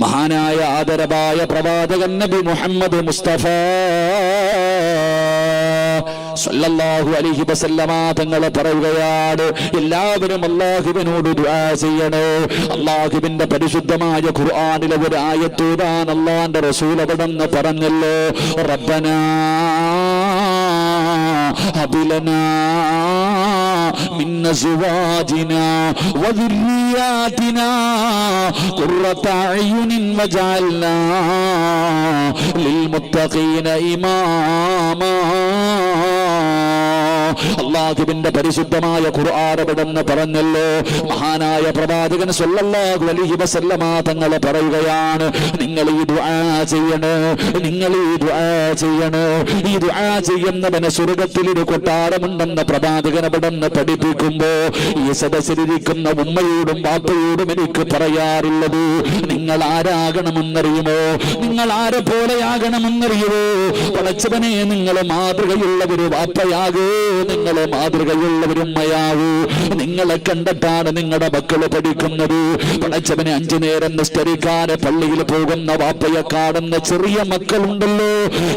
മഹാനായ ആദരവായ പ്രവാചകൻ നബി മുഹമ്മദ് മുസ്തഫ സല്ലല്ലാഹു അലൈഹി വസല്ലമ തങ്ങൾ പറയുകയാണ്, എല്ലാവരും അല്ലാഹുവിനോട് ദുആ ചെയ്യണേ. അല്ലാഹുവിന്റെ പരിശുദ്ധമായ ഖുർആനിലെ ഒരു ആയത്ത് ഓതാൻ അല്ലാഹുവിന്റെ റസൂൽ അവിടെന്ന് പറഞ്ഞല്ലോ, റബ്ബനാ ഹബിലനാ മിൻ അസ്വാജിനാ വദുർരിയാതിനാ ഖുർറത അയ്യുനിൻ വജഅൽനാ ലിൽമുത്തഖീന ഇമാമാ. അല്ലാഹുവിന്റെ പരിശുദ്ധമായ ഖുർആൻ അവിടെന്ന് പറഞ്ഞല്ലോ, മഹാനായ പ്രവാചകൻ സല്ലല്ലാഹു അലൈഹി വസല്ലമ തങ്ങൾ പറയുകയാണ്, നിങ്ങൾ ഈ ദുആ ചെയ്യണേ, നിങ്ങൾ ഈ ദുആ ചെയ്യണേ. ഈ ദുആ ചെയ്യുന്നവന് സ്വർഗ്ഗത്തിൽ ഒരു കൊട്ടാരമുണ്ടെന്ന് പ്രവാചകൻ അവിടെന്ന് പഠിപ്പിക്കുമ്പോ ഈ സദസ്സിലിരിക്കുന്ന ഉമ്മയോടും ബാപ്പയോടും എനിക്ക് പറയാറുള്ളത്, നിങ്ങൾ ആരാകണമെന്നറിയുമോ? നിങ്ങൾ ആരെ പോലെയാകണമെന്നറിയുമോ? പടച്ചവനെ, നിങ്ങൾ മാതൃകയുള്ള ഒരു വാപ്പയാകൂ, നിങ്ങൾ മാതൃകയുള്ള ഉമ്മയാകൂ. നിങ്ങളെ കണ്ടിട്ടാണ് നിങ്ങളുടെ മക്കള് പഠിക്കുന്നത്. പടച്ചവനെ, 5 നേരം നിസ്കരിക്കാതെ പള്ളിയിൽ പോകുന്ന വാപ്പയെ കാണുന്ന ചെറിയ മക്കളുണ്ടല്ലോ.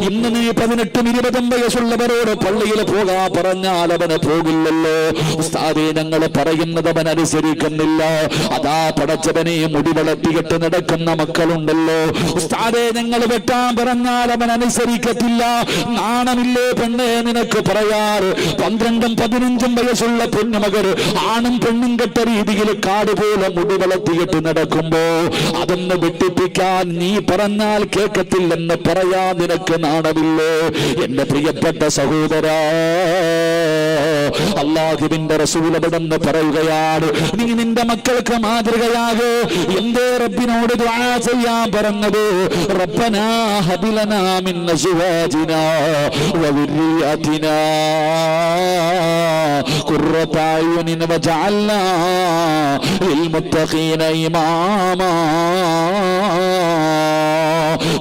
ഇന്ന് നീ 18 20 വയസ്സുള്ളവരോട് പള്ളിയിൽ പോകാ പറഞ്ഞാൽ അവന് പോകില്ലല്ലോ. ഉസ്താദേ, ഞങ്ങൾ പറയുന്നത് അവൻ അനുസരിക്കുന്നില്ല. അതാ പടച്ചവനെ മുടി വളർത്തിയിട്ട് നടക്കുന്ന മക്കളുണ്ടല്ലോ. ഉസ്താദേ, ഞങ്ങൾ വെട്ടാൻ പറഞ്ഞാൽ അവൻ അനുസരിക്കത്തില്ല. നാണമില്ലേ പെണ്ണേ നിനക്ക് പറയാറ്? 12 15 വയസ്സുള്ള പൊന്നുമകൾ ആണും പെണ്ണും കെട്ട രീതിയിൽ കാട് പോലെ മുടി വളർത്തിയിട്ട് നടക്കുമ്പോ അതൊന്ന് വെട്ടിപ്പിക്കാൻ നീ പറഞ്ഞാൽ കേൾക്കത്തില്ലെന്ന് പറയാ നിനക്ക് നാണമില്ലേ? എന്റെ പ്രിയപ്പെട്ട സഹോദരാ, അല്ലാഹുവിന്റെ റസൂൽ അവിടെന്ന് പറയുകയാണ്, നീ നിന്റെ മക്കൾക്ക് മാതൃകയാകൂ. എന്തേ റബ്ബിനോട് ദുആ ചെയ്യാൻ പറഞ്ഞത്? റബ്ബനാ ഹബിലനാ മിൻ അസ്വാജിനാ വദുർരിയാതിനാ ഖുർറത അയ്യുനിൻ വജഅൽനാ ലിൽമുത്തഖീന ഇമാമാ.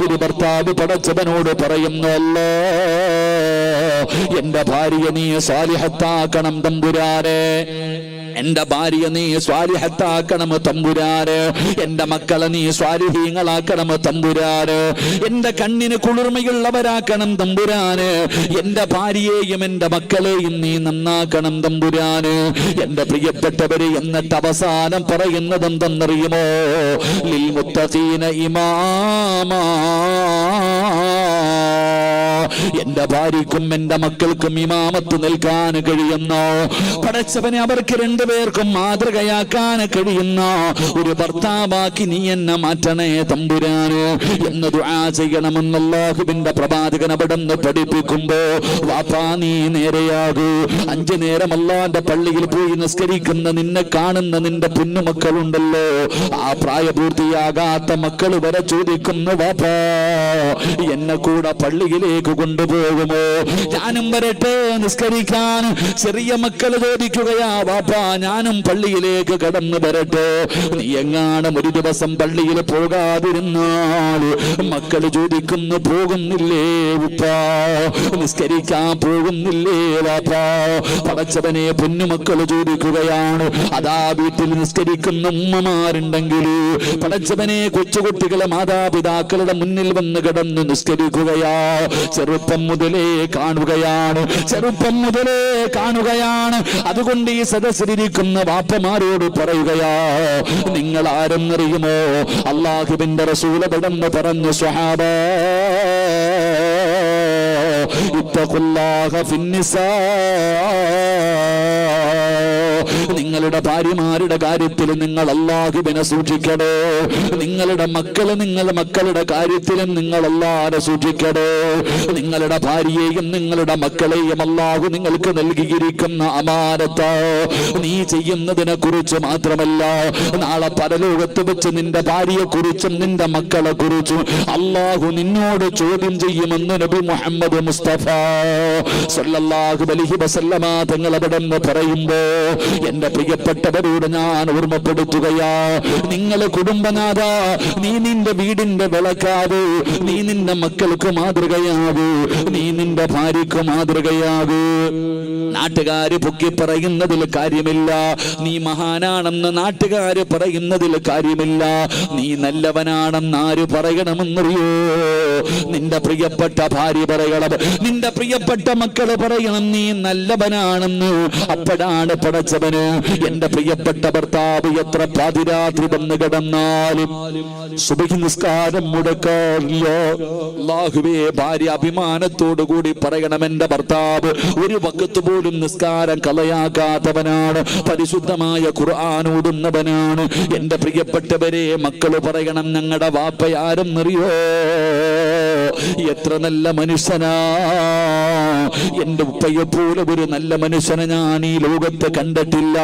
ഒരു ഭർത്താവ് പടച്ചവനോട് പറയുന്നല്ലോ, എന്റെ ഭാര്യ നീ സ്വാലിഹത്താക്കണം തമ്പുരാനെ, എന്റെ ഭാര്യ നീ സ്വാലിഹത്താക്കണം തമ്പുരാന്, എന്റെ മക്കളെ നീ സ്വാലിഹീങ്ങളാക്കണം തമ്പുരാന്, എന്റെ കണ്ണിന് കുളിർമയുള്ളവരാക്കണം തമ്പുരാന്, എന്റെ ഭാര്യയെയും എന്റെ മക്കളെയും നീ നന്നാക്കണം തമ്പുരാന്. എന്റെ പ്രിയപ്പെട്ടവര്, എന്നിട്ട് അവസാനം പറയുന്നത് എന്തെന്നറിയുമോ? ലിൽ മുത്തഖീന ഇമാമാ. എന്റെ ഭാര്യക്കും എന്റെ മക്കൾക്കും ഇമാമത്ത് നിൽക്കാൻ കഴിയുന്ന പടച്ചവനെ അവർക്ക് 2 പേർക്കും മാതൃകയാക്കാൻ കഴിയുന്ന ഒരു ഭർത്താവാക്കി നീ എന്നെ മാറ്റണേ തമ്പുരാന് എന്ന് ദുആ ചെയ്യണമെന്ന് അല്ലാഹുവിന്റെ പ്രവാചകൻ അവിടെന്ന് പഠിപ്പിക്കുമ്പോ, വാപ്പാ നീ നേരെയാകൂ. 5 നേരം അല്ലാഹുവിന്റെ പള്ളിയിൽ പോയി നിസ്കരിക്കുന്ന നിന്നെ കാണുന്ന നിന്റെ പൊന്നുമക്കളുണ്ടല്ലോ, ആ പ്രായപൂർത്തിയാകാത്ത മക്കൾ വരെ ചോദിക്കുന്നു, വാപ്പാ എന്നെ കൂടെ പള്ളിയിലേക്ക് കൊണ്ടുപോകുമോ? ഞാനും വരട്ടെ നിസ്കരിക്കാൻ. ചെറിയ മക്കൾ ചോദിക്കുകയാ, വാപ്പാ ഞാനും പള്ളിയിലേക്ക് കടന്നു വരട്ടെ. നീ എങ്ങാനും ഒരു ദിവസം പള്ളിയിൽ പോകാതിരുന്നാൽ മക്കൾ ചോദിക്കുന്നു, പോകുന്നില്ലേ ഉപ്പാ? നിസ്കരിക്കാൻ പോകുന്നില്ലേ വാപ്പാ? പടച്ചവനെ, പൊന്നുമക്കൾ ചോദിക്കുകയാണ്. അതാ വീട്ടിൽ നിസ്കരിക്കുന്ന ഉമ്മമാരുണ്ടെങ്കിൽ പടച്ചവനെ, കൊച്ചുകുട്ടികളെ മാതാപിതാക്കളുടെ മുന്നിൽ വന്ന് കിടന്ന് നിസ്കരിക്കുകയാ. ചെറുപ്പം മുതലേ കാണുകയാണ്, ചെറുപ്പം മുതലേ കാണുകയാണ്. അതുകൊണ്ട് ഈ സദസ്സിലിരിക്കുന്ന വാപ്പമാരോട് പറയുകയാ, നിങ്ങൾ ആരെന്നറിയുമോ? അല്ലാഹുവിന്റെ റസൂൽ അവിടെന്ന് പറഞ്ഞു, സ്വഹാബാ ഇത്തഖുല്ലാഹ ഫിന്നിസാ. നിങ്ങളുടെ ഭാര്യമാരുടെ കാര്യത്തിൽ നിങ്ങൾ അല്ലാഹുവിനെ സൂക്ഷിക്കണേ. നിങ്ങളുടെ മക്കളുടെ കാര്യത്തിലും നിങ്ങൾ അല്ലാഹുവിനെ സൂക്ഷിക്കണേ. നിങ്ങളുടെ ഭാര്യയെയും നിങ്ങളുടെ മക്കളെയും അല്ലാഹു നിങ്ങൾക്ക് നൽകിയിരിക്കുന്ന അമാനത്ത് നീ ചെയ്യുന്നതിനെ കുറിച്ച് മാത്രമല്ല, നാളെ പരലോകത്ത് വെച്ച് നിന്റെ ഭാര്യയെ കുറിച്ചും നിന്റെ മക്കളെ കുറിച്ചും അല്ലാഹു നിന്നോട് ചോദ്യം ചെയ്യുമെന്ന് നബി മുഹമ്മദ് മുസ്തഫ സല്ലല്ലാഹു അലൈഹി വസല്ലമ തങ്ങൾ അവിടെന്ന് പറയുമ്പോ, എന്റെ പ്രിയപ്പെട്ടവരോട് ഞാൻ ഓർമ്മപ്പെടുത്തുകയാ, നിങ്ങളെ കുടുംബനാഥ, നീ നിന്റെ വീടിന്റെ വിളക്കാവൂ, നീ നിന്റെ മക്കൾക്ക് മാതൃകയാകൂ, നീ നിന്റെ ഭാര്യക്ക് മാതൃകയാകൂ. നാട്ടുകാര് പൊക്കി പറയുന്നതിൽ കാര്യമില്ല. നീ മഹാനാണെന്ന് നാട്ടുകാര് പറയുന്നതിൽ കാര്യമില്ല. നീ നല്ലവനാണെന്ന് ആര് പറയണമെന്നറിയോ? നിന്റെ പ്രിയപ്പെട്ട ഭാര്യ പറയണം, നിന്റെ പ്രിയപ്പെട്ട മക്കള് പറയണം നീ നല്ലവനാണെന്ന്. അപ്പോഴാണ് പടച്ചവന് എന്റെ പ്രിയപ്പെട്ട ഭർത്താവ് എത്ര പാതിരാത്രി വന്ന് കിടന്നാലും സുബഹി നിസ്കാരം മുടക്കാറില്ല. അല്ലാഹുവേ, ഭാര്യ അഭിമാനത്തോടു കൂടി പറയണം എന്റെ ഭർത്താവ് ഒരു വഖത്ത് പോലും നിസ്കാരം കളയാക്കാത്തവനാണ്, പരിശുദ്ധമായ ഖുർആൻ ഓതുന്നവനാണ്. എന്റെ പ്രിയപ്പെട്ടവരെ, മക്കള് പറയണം ഞങ്ങളുടെ വാപ്പയാരെന്നറിയോ? എത്ര നല്ല മനുഷ്യനാ, എന്റെ ഉപ്പയെ പോലെ ഒരു നല്ല മനുഷ്യനെ ഞാൻ ഈ ലോകത്ത് കണ്ടിട്ടില്ല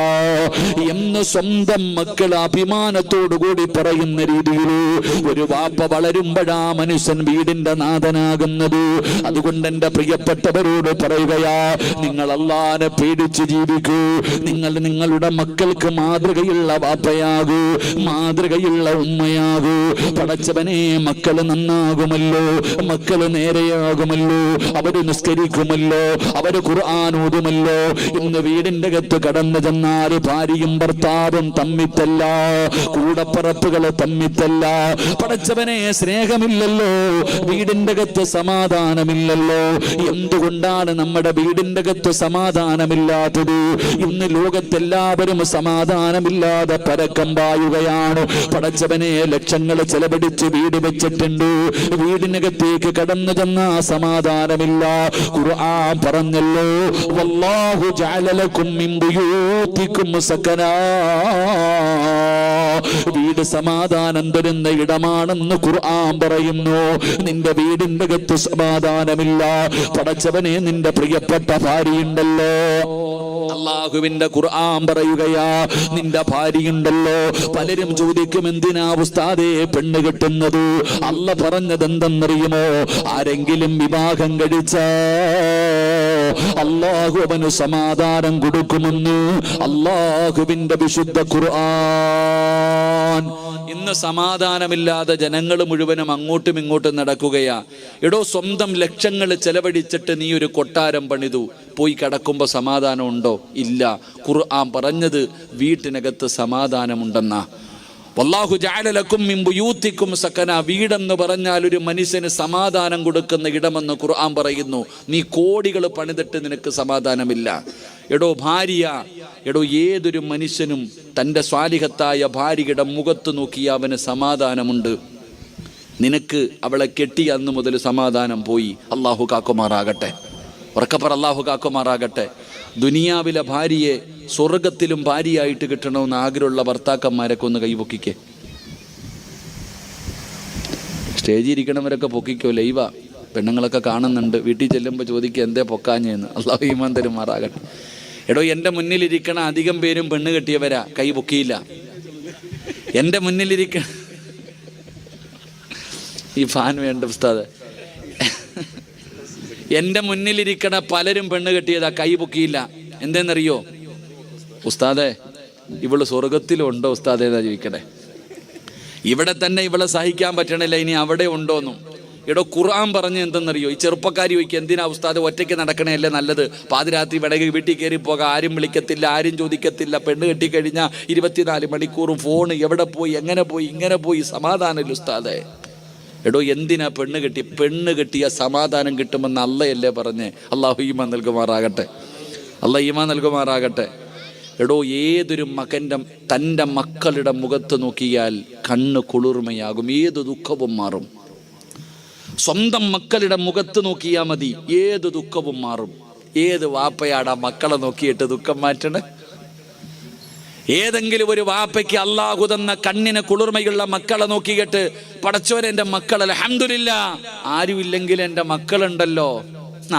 എന്ന് സ്വന്തം മക്കൾ അഭിമാനത്തോടു കൂടി പറയുന്ന രീതിയിൽ ഒരു വാപ്പ വളരുമ്പോഴാ മനുഷ്യൻ വീടിന്റെ നാഥനാകുന്നത്. അതുകൊണ്ട് എന്റെ പ്രിയപ്പെട്ടവരോട് പറയുകയാ, നിങ്ങൾ അല്ലാഹുവിനെ പേടിച്ച് ജീവിക്കൂ. നിങ്ങൾ നിങ്ങളുടെ മക്കൾക്ക് മാതൃകയുള്ള വാപ്പയാകൂ, മാതൃകയുള്ള ഉമ്മയാകൂ. പടച്ചവനെ, മക്കള് നന്നാകുമല്ലോ, മക്കള് നേരെയാകുമല്ലോ, അവര് നിസ്കരിക്കുമല്ലോ, അവര് ഖുർആൻ ഓതുമല്ലോ. ഇന്ന് വീടിന്റെ അകത്ത് കടന്നു ചെന്നാൽ ഭാര്യയും ഭർത്താവും തമ്മിത്തല്ല, കൂടപ്പറപ്പുകള് തമ്മിത്തല്ല. പടച്ചവനെ, സ്നേഹമില്ലല്ലോ, വീടിന്റെ അകത്ത് സമാധാനമില്ലല്ലോ. എന്തുകൊണ്ടാണ് നമ്മുടെ വീടിന്റെ അകത്ത് സമാധാനമില്ലാത്തത്? ഇന്ന് ലോകത്തെല്ലാവരും സമാധാനമില്ലാതെ പരക്കം പായുകയാണ്. പടച്ചവനെ, ലക്ഷങ്ങൾ ചെലവഴിച്ച് വീട് വെച്ചിട്ടുണ്ട്, വീടിനകത്തേക്ക് കടന്നു ചെന്ന സമാധാനമില്ല. ഖുർആൻ പറഞ്ഞല്ലോ, വല്ലാഹു ജഅല ലക്കും മിൻ ബുയൂതികും സകനാ. വീട് സമാധാനം തരുന്ന ഇടമാണെന്ന് ഖുർആൻ പറയുന്നു. നിന്റെ വീടിന്റെ അകത്ത് സമാധാനമില്ല. പടച്ചവനെ, നിന്റെ പ്രിയപ്പെട്ട ഭാര്യയുണ്ടല്ലോ, അല്ലാഹുവിന്റെ ഖുർആൻ പറയുകയാ, നിന്റെ ഭാര്യയുണ്ടല്ലോ. പലരും ചോദിക്കും, എന്തിനാ ഉസ്താദേ പെണ്ണ് കെട്ടുന്നത്? അല്ല പറഞ്ഞത് എന്തെന്നറിയുമോ? ആരെങ്കിലും വിവാഹം കഴിച്ച അല്ലാഹു അവന് സമാധാനം കൊടുക്കുമെന്ന് അല്ലാഹുവിന്റെ വിശുദ്ധ ഖുർആൻ. ഇന്ന് സമാധാനമില്ലാതെ ജനങ്ങൾ മുഴുവനും അങ്ങോട്ടും ഇങ്ങോട്ടും നടക്കുകയാ. എടോ, സ്വന്തം ലക്ഷങ്ങൾ ചെലവഴിച്ചിട്ട് നീ ഒരു കൊട്ടാരം പണിതു, പോയി കിടക്കുമ്പോ സമാധാനം ഉണ്ടോ? ഇല്ല. ഖുർആൻ പറഞ്ഞത് വീട്ടിനകത്ത് സമാധാനമുണ്ടെന്നാ. വല്ലാഹു ജഅല ലക്കും മിൻ ബുയൂതികും സകന. വീടെന്ന് പറഞ്ഞാൽ ഒരു മനുഷ്യന് സമാധാനം കൊടുക്കുന്ന ഇടമെന്ന് ഖുർആൻ പറയുന്നു. നീ കോടികൾ പണിതിട്ട് നിനക്ക് സമാധാനമില്ല. എടോ ഭാര്യ, എടോ ഏതൊരു മനുഷ്യനും തൻ്റെ സ്വാലിഹത്തായ ഭാര്യയുടെ മുഖത്ത് നോക്കിയ അവന് സമാധാനമുണ്ട്. നിനക്ക് അവളെ കെട്ടി അന്ന് മുതൽ സമാധാനം പോയി. അല്ലാഹു കാക്കുമാറാകട്ടെ, ഉറക്കപ്പറ അല്ലാഹു കാക്കുമാറാകട്ടെ. ദുനിയാവിലെ ഭാര്യയെ സ്വർഗത്തിലും ഭാര്യയായിട്ട് കിട്ടണമെന്ന് ആഗ്രഹമുള്ള ഭർത്താക്കന്മാരൊക്കെ ഒന്ന് കൈപൊക്കിക്കേ. സ്റ്റേജിൽ ഇരിക്കണവരൊക്കെ പൊക്കിക്കോ, ലൈവാ, പെണ്ണുങ്ങളൊക്കെ കാണുന്നുണ്ട്. വീട്ടിൽ ചെല്ലുമ്പോൾ ചോദിക്കുക എന്തേ പൊക്കാഞ്ഞെന്ന്. അല്ലാഹു ഈമാൻ തരുമാറാകട്ടെ. എടോ, എൻ്റെ മുന്നിലിരിക്കണ അധികം പേരും പെണ്ണ് കെട്ടിയവരാ, കൈ പൊക്കിയില്ല. എൻ്റെ മുന്നിലിരിക്കണ ഈ ഫാൻ വേണ്ട ഉസ്താദ്, എൻ്റെ മുന്നിലിരിക്കണ പലരും പെണ്ണ് കെട്ടിയതാ, കൈ പൊക്കിയില്ല. എന്തെന്നറിയോ? ഉസ്താദെ, ഇവള് സ്വർഗത്തിലുണ്ടോ ഉസ്താദെ എന്നാ ചോദിക്കണേ. ഇവിടെ തന്നെ ഇവളെ സഹിക്കാൻ പറ്റണില്ല, ഇനി അവിടെ ഉണ്ടോന്നും. എടോ, ഖുർആൻ പറഞ്ഞ് എന്തെന്നറിയോ? ഈ ചെറുപ്പക്കാരി ചോദിക്കുക, എന്തിനാ ഉസ്താദ് ഒറ്റയ്ക്ക് നടക്കണേ നല്ലത്? പാതിരാത്രി വിടകി വീട്ടിൽ കയറി പോകാം, ആരും വിളിക്കത്തില്ല, ആരും ചോദിക്കത്തില്ല. പെണ്ണ് കെട്ടിക്കഴിഞ്ഞാൽ 24 മണിക്കൂറും ഫോണ്, എവിടെ പോയി, എങ്ങനെ പോയി, ഇങ്ങനെ പോയി, സമാധാനമില്ല ഉസ്താദെ. എടോ, എന്തിനാ പെണ്ണ് കെട്ടി? പെണ്ണ് കെട്ടിയ സമാധാനം കിട്ടുമെന്ന് അള്ളയല്ലേ പറഞ്ഞേ? അള്ളാഹു ഈമാൻ നൽകുമാറാകട്ടെ, അള്ളാഹ് ഈമാൻ നൽകുമാറാകട്ടെ. എടോ, ഏതൊരു മകൻ്റെ തൻ്റെ മക്കളുടെ മുഖത്ത് നോക്കിയാൽ കണ്ണ് കുളിർമയാകും, ഏത് ദുഃഖവും മാറും. സ്വന്തം മക്കളുടെ മുഖത്ത് നോക്കിയാൽ മതി, ഏത് ദുഃഖവും മാറും. ഏത് വാപ്പയാടാ മക്കളെ നോക്കിയിട്ട് ദുഃഖം മാറ്റണേ? ഏതെങ്കിലും ഒരു വാപ്പയ്ക്ക് അല്ലാഹു തന്ന കണ്ണിന് കുളിർമയുള്ള മക്കളെ നോക്കിയിട്ട് പടച്ചോനെ എൻ്റെ മക്കൾ അൽഹംദുലില്ലാ, ആരുമില്ലെങ്കിൽ എൻ്റെ മക്കളുണ്ടല്ലോ,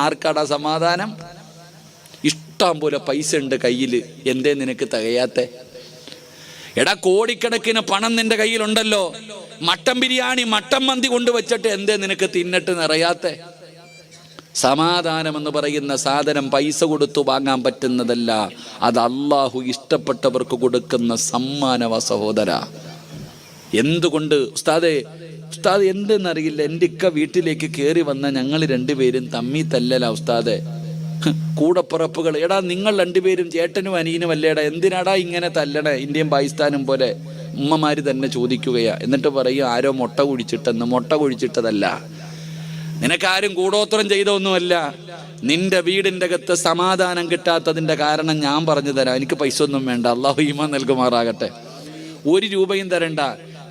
ആർക്കാടാ സമാധാനം? ഇഷ്ടം പോലെ പൈസ ഉണ്ട് കയ്യിൽ, എന്തേ നിനക്ക് തികയാത്തെ? എടാ, കോടിക്കണക്കിന് പണം നിന്റെ കയ്യിലുണ്ടല്ലോ, മട്ടൻ ബിരിയാണി, മട്ടൻ മന്തി കൊണ്ടുവച്ചിട്ട് എന്തേ നിനക്ക് തിന്നിട്ട് നിറയാത്തെ? സമാധാനം എന്ന് പറയുന്ന സാധനം പൈസ കൊടുത്തു വാങ്ങാൻ പറ്റുന്നതല്ല, അത് അല്ലാഹു ഇഷ്ടപ്പെട്ടവർക്ക് കൊടുക്കുന്ന സമ്മാനവ സഹോദര. എന്തുകൊണ്ട് ഉസ്താദ് എന്തെന്നറിയില്ല, എൻ്റെ ഇക്ക വീട്ടിലേക്ക് കയറി വന്ന ഞങ്ങൾ രണ്ടുപേരും തമ്മി തല്ലല ഉസ്താദെ. കൂടപ്പിറപ്പുകൾ, എടാ നിങ്ങൾ രണ്ടുപേരും ചേട്ടനും അനിയനും അല്ലേടാ, എന്തിനാടാ ഇങ്ങനെ തല്ലണേ? ഇന്ത്യയും പാകിസ്ഥാനും പോലെ ഉമ്മമാര് തന്നെ ചോദിക്കുകയാ. എന്നിട്ട് പറയും ആരോ മുട്ട കുഴിച്ചിട്ടെന്ന്. മുട്ട കുഴിച്ചിട്ടതല്ല, നിനക്കാരും കൂടോത്രം ചെയ്തൊന്നുമല്ല. നിന്റെ വീടിൻ്റെ അകത്ത് സമാധാനം കിട്ടാത്തതിൻ്റെ കാരണം ഞാൻ പറഞ്ഞു തരാം. എനിക്ക് പൈസ ഒന്നും വേണ്ട, അള്ളാഹു ഈമാൻ നൽകുമാറാകട്ടെ. 1 രൂപയും തരണ്ട.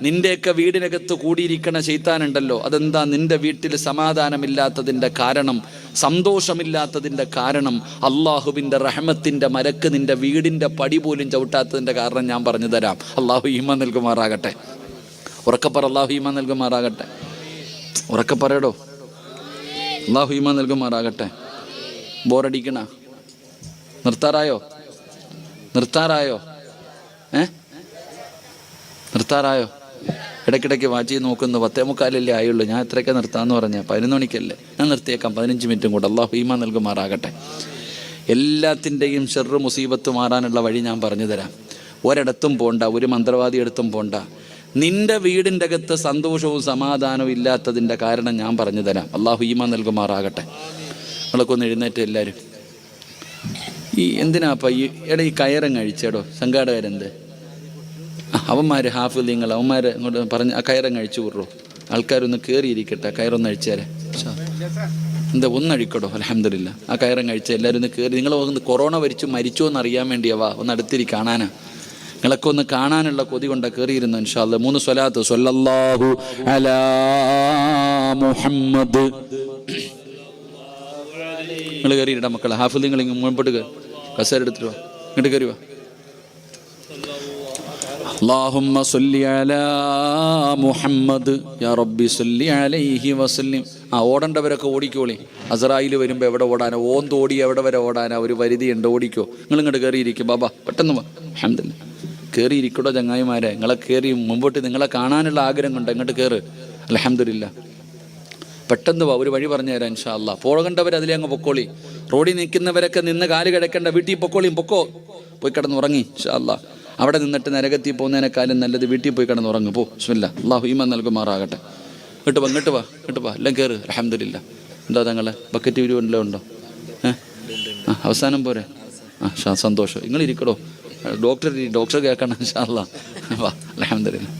നിന്റെയൊക്കെ വീടിനകത്ത് കൂടിയിരിക്കണ ശൈത്താനുണ്ടല്ലോ, അതെന്താ? നിന്റെ വീട്ടിൽ സമാധാനമില്ലാത്തതിൻ്റെ കാരണം, സന്തോഷമില്ലാത്തതിൻ്റെ കാരണം, അള്ളാഹുവിൻ്റെ റഹ്മത്തിൻ്റെ മരക്ക് നിന്റെ വീടിൻ്റെ പടി പോലും ചവിട്ടാത്തതിൻ്റെ കാരണം ഞാൻ പറഞ്ഞു തരാം. അള്ളാഹു ഈമാൻ നൽകുമാറാകട്ടെ. ഉറക്കപ്പറ, അള്ളാഹു ഈമാൻ നൽകുമാറാകട്ടെ. ഉറക്കപ്പറയടോ, അള്ളാഹു ഈമാൻ നൽകുമാറാകട്ടെ. ബോറടിക്കണ? നിർത്താറായോ? നിർത്താറായോ? നിർത്താറായോ? ഇടയ്ക്കിടയ്ക്ക് വാച്ച് നോക്കുന്നു. 10:45 ആയുള്ളൂ. ഞാൻ എത്രയൊക്കെ നിർത്താമെന്ന് പറഞ്ഞാൽ 11 മണിക്കല്ലേ. ഞാൻ നിർത്തിയേക്കാം 15 മിനിറ്റും കൂടെ. അള്ളാഹു ഈമാൻ നൽകുമാറാകട്ടെ. എല്ലാത്തിൻ്റെയും ഷർറ് മുസീബത്ത് മാറാനുള്ള വഴി ഞാൻ പറഞ്ഞു തരാം. ഒരിടത്തും പോണ്ട, ഒരു മന്ത്രവാദി അടുത്തും പോണ്ട. നിന്റെ വീടിൻ്റെ അകത്ത് സന്തോഷവും സമാധാനവും ഇല്ലാത്തതിൻ്റെ കാരണം ഞാൻ പറഞ്ഞു തരാം. അള്ളാഹു ഈമാൻ നൽകുമാറാകട്ടെ. നിങ്ങളൊക്കെ ഒന്ന് എഴുന്നേറ്റ് എല്ലാവരും. ഈ എന്തിനാപ്പ ഈ കയറങ്ങ് അഴിച്ചേടോ സംഘാടകരെന്ത്? അവന്മാർ ഹാഫിലിങ്ങൾ അവന്മാർ അങ്ങോട്ട് പറഞ്ഞ് ആ കയറങ്ങ് അഴിച്ചു വിടുറോ. ആൾക്കാരൊന്ന് കയറിയിരിക്കട്ടെ, കയറൊന്ന് അഴിച്ചേരെ. എന്താ ഒന്നഴിക്കടോ? അൽഹംദുലില്ലാ. ആ കയറങ്ങ് അഴിച്ച എല്ലാവരും ഒന്ന് കയറി. നിങ്ങൾ കൊറോണ മരിച്ചോ എന്നറിയാൻ വേണ്ടിയവാ, ഒന്ന് അടുത്തിരി കാണാനാ. നിങ്ങളൊക്കെ ഒന്ന് കാണാനുള്ള കൊതി കൊണ്ടാ കയറിയിരുന്നു. ഇൻഷാ അല്ലാഹ് 3 സ്വലാത്ത് സ്വല്ലല്ലാഹു അലാ മുഹമ്മദ്. നിങ്ങൾ കയറിയിട്ടാ മക്കളെ. ഹാഫിൽ നിങ്ങൾ ഇങ്ങ് മുമ്പോട്ട് കസേര എടുത്തിട്ട് വാ, ഇങ്ങോട്ട് കയറി വാ. അല്ലാഹുമ്മ സ്വല്ലി അലാ മുഹമ്മദ് യാ റബ്ബി സ്വല്ലി അലൈഹി വസല്ലം. ഓടേണ്ടവരൊക്കെ ഓടിക്കോളി. അസ്രായിൽ വരുമ്പോൾ എവിടെ ഓടാനോ? ഓന്തോടി എവിടെ വരെ ഓടാനോ? ഒരു പരിധിയുണ്ട്, ഓടിക്കോ. നിങ്ങൾ ഇങ്ങോട്ട് കയറിയിരിക്കും. ബാബാ പെട്ടെന്ന് വാ. അൽഹംദുലില്ലാ. കയറിയിരിക്കടോ ചങ്ങായിമാരെ. നിങ്ങളെ കയറി മുമ്പോട്ട് നിങ്ങളെ കാണാനുള്ള ആഗ്രഹം കൊണ്ട് ഇങ്ങോട്ട് കയറ്. അൽഹംദുലില്ലാ. പെട്ടെന്ന് വാ, ഒരു വഴി പറഞ്ഞു തരാം ഇൻഷാ അല്ലാഹ്. പോകേണ്ടവർ അതിലേ അങ്ങ് പൊക്കോളി. റോഡിൽ നിൽക്കുന്നവരൊക്കെ നിന്ന് കാല് കിടക്കേണ്ട, വീട്ടിൽ പൊക്കോളിയും. പൊക്കോ, പോയി കിടന്ന് ഉറങ്ങി ഇൻഷാ അല്ലാഹ്. അവിടെ നിന്നിട്ട് നരകത്തിൽ പോകുന്നതിനേക്കാളും നല്ലത് വീട്ടിൽ പോയി കിടന്ന് ഉറങ്ങ്. പോ. ബിസ്മില്ലാ. അല്ലാഹു ഈമാൻ നൽകുമാറാകട്ടെ. ഇങ്ങോട്ട് വാ, ഇങ്ങോട്ട് വാ, ഇങ്ങോട്ട് വാ. എല്ലാം കയറ്. അൽഹംദുലില്ലാ. എന്താ തങ്ങളെ ബക്കറ്റ് വീഡിയോ ഉണ്ടോ? അവസാനം പോരെ? സന്തോഷം. നിങ്ങൾ ഇരിക്കടോ. ഡോക്ടർ കേൾക്കണം ഇൻഷാ അല്ലാഹ്. വാ. അൽഹംദുലില്ലാ.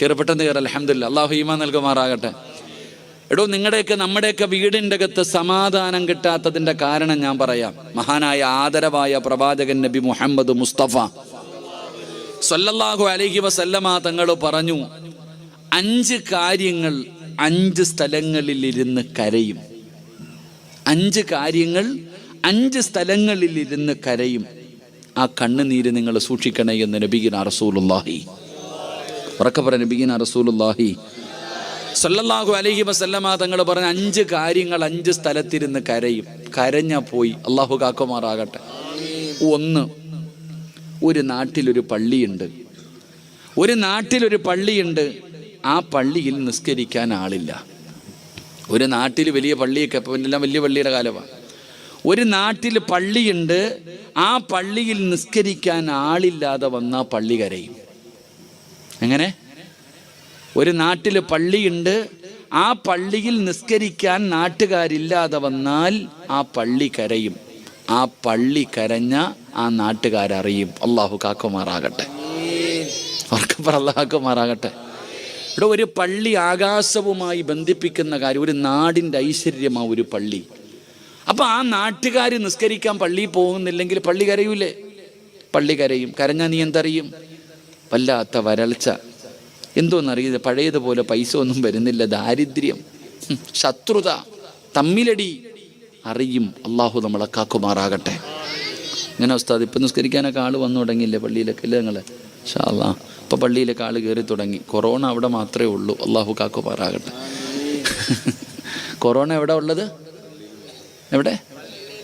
കയറി, പെട്ടെന്ന് കയറി. അൽഹംദുലില്ലാ. അല്ലാഹു ഈമാൻ നൽകുമാറാകട്ടെ. എടോ, നമ്മുടെയൊക്കെ വീടിൻ്റെ അകത്ത് സമാധാനം കിട്ടാത്തതിൻ്റെ കാരണം ഞാൻ പറയാം. മഹാനായ ആദരവായ പ്രവാചകൻ നബി മുഹമ്മദ് മുസ്തഫ സ്വല്ലല്ലാഹു അലൈഹി വസല്ലമ തങ്ങൾ പറഞ്ഞു, 5 കാര്യങ്ങൾ 5 സ്ഥലങ്ങളിൽ ഇരുന്ന് കരയും. 5 കാര്യങ്ങൾ 5 സ്ഥലങ്ങളിൽ ഇരുന്ന് കരയും. ആ കണ്ണുനീര് നിങ്ങൾ സൂക്ഷിക്കണേ എന്ന് നബിയിന റസൂലുള്ളാഹി. ഉറക്കെ പറ, നബിയിന റസൂലുള്ളാഹി സല്ലല്ലാഹു അലൈഹി വസല്ലമ തങ്ങൾ പറഞ്ഞ 5 കാര്യങ്ങൾ 5 സ്ഥലത്തിരുന്ന് കരയും. കരഞ്ഞാ പോയി. അള്ളാഹു കാക്കുമാറാകട്ടെ. 1, ഒരു നാട്ടിലൊരു പള്ളിയുണ്ട്. ഒരു നാട്ടിലൊരു പള്ളിയുണ്ട്. ആ പള്ളിയിൽ നിസ്കരിക്കാൻ ആളില്ല. ഒരു നാട്ടിൽ വലിയ പള്ളിയൊക്കെ, ഇപ്പം എല്ലാം വലിയ പള്ളിയുടെ കാലമാണ്. ഒരു നാട്ടിൽ പള്ളിയുണ്ട്. ആ പള്ളിയിൽ നിസ്കരിക്കാൻ ആളില്ലാതെ വന്നാൽ പള്ളി കരയും. എങ്ങനെ? ഒരു നാട്ടിൽ പള്ളിയുണ്ട്. ആ പള്ളിയിൽ നിസ്കരിക്കാൻ നാട്ടുകാരില്ലാതെ വന്നാൽ ആ പള്ളി കരയും. ആ പള്ളി കരഞ്ഞ ആ നാട്ടുകാരറിയും. അള്ളാഹു കാക്കുമാറാകട്ടെ. അവർക്കപ്പുറം അള്ളാഹു കാക്കുമാറാകട്ടെ. ഇവിടെ ഒരു പള്ളി ആകാശവുമായി ബന്ധിപ്പിക്കുന്ന കാര്യം. ഒരു നാടിൻ്റെ ഐശ്വര്യമാണ് ഒരു പള്ളി. അപ്പം ആ നാട്ടുകാർ നിസ്കരിക്കാൻ പള്ളിയിൽ പോകുന്നില്ലെങ്കിൽ പള്ളി കരയൂലേ? പള്ളി കരയും. കരഞ്ഞാൽ നീ എന്തറിയും? വല്ലാത്ത വരൾച്ച, എന്തോന്നറിയില്ല, പഴയതുപോലെ പൈസ ഒന്നും വരുന്നില്ല, ദാരിദ്ര്യം, ശത്രുത, തമ്മിലടി അറിയും. അള്ളാഹു നമ്മളെ കാക്കുമാറാകട്ടെ. ഇങ്ങനെ ഉസ്താദ് ഇപ്പം നിസ്കരിക്കാനൊക്കെ ആൾ വന്നു തുടങ്ങിയില്ലേ പള്ളിയിലൊക്കെ അല്ലേ നിങ്ങൾ? ഇൻഷാ അല്ലാഹ് ഇപ്പം പള്ളിയിലൊക്കെ ആൾ കയറി തുടങ്ങി. കൊറോണ അവിടെ മാത്രമേ ഉള്ളൂ. അള്ളാഹു കാക്കുമാറാകട്ടെ. കൊറോണ എവിടെ ഉള്ളത്? എവിടെ?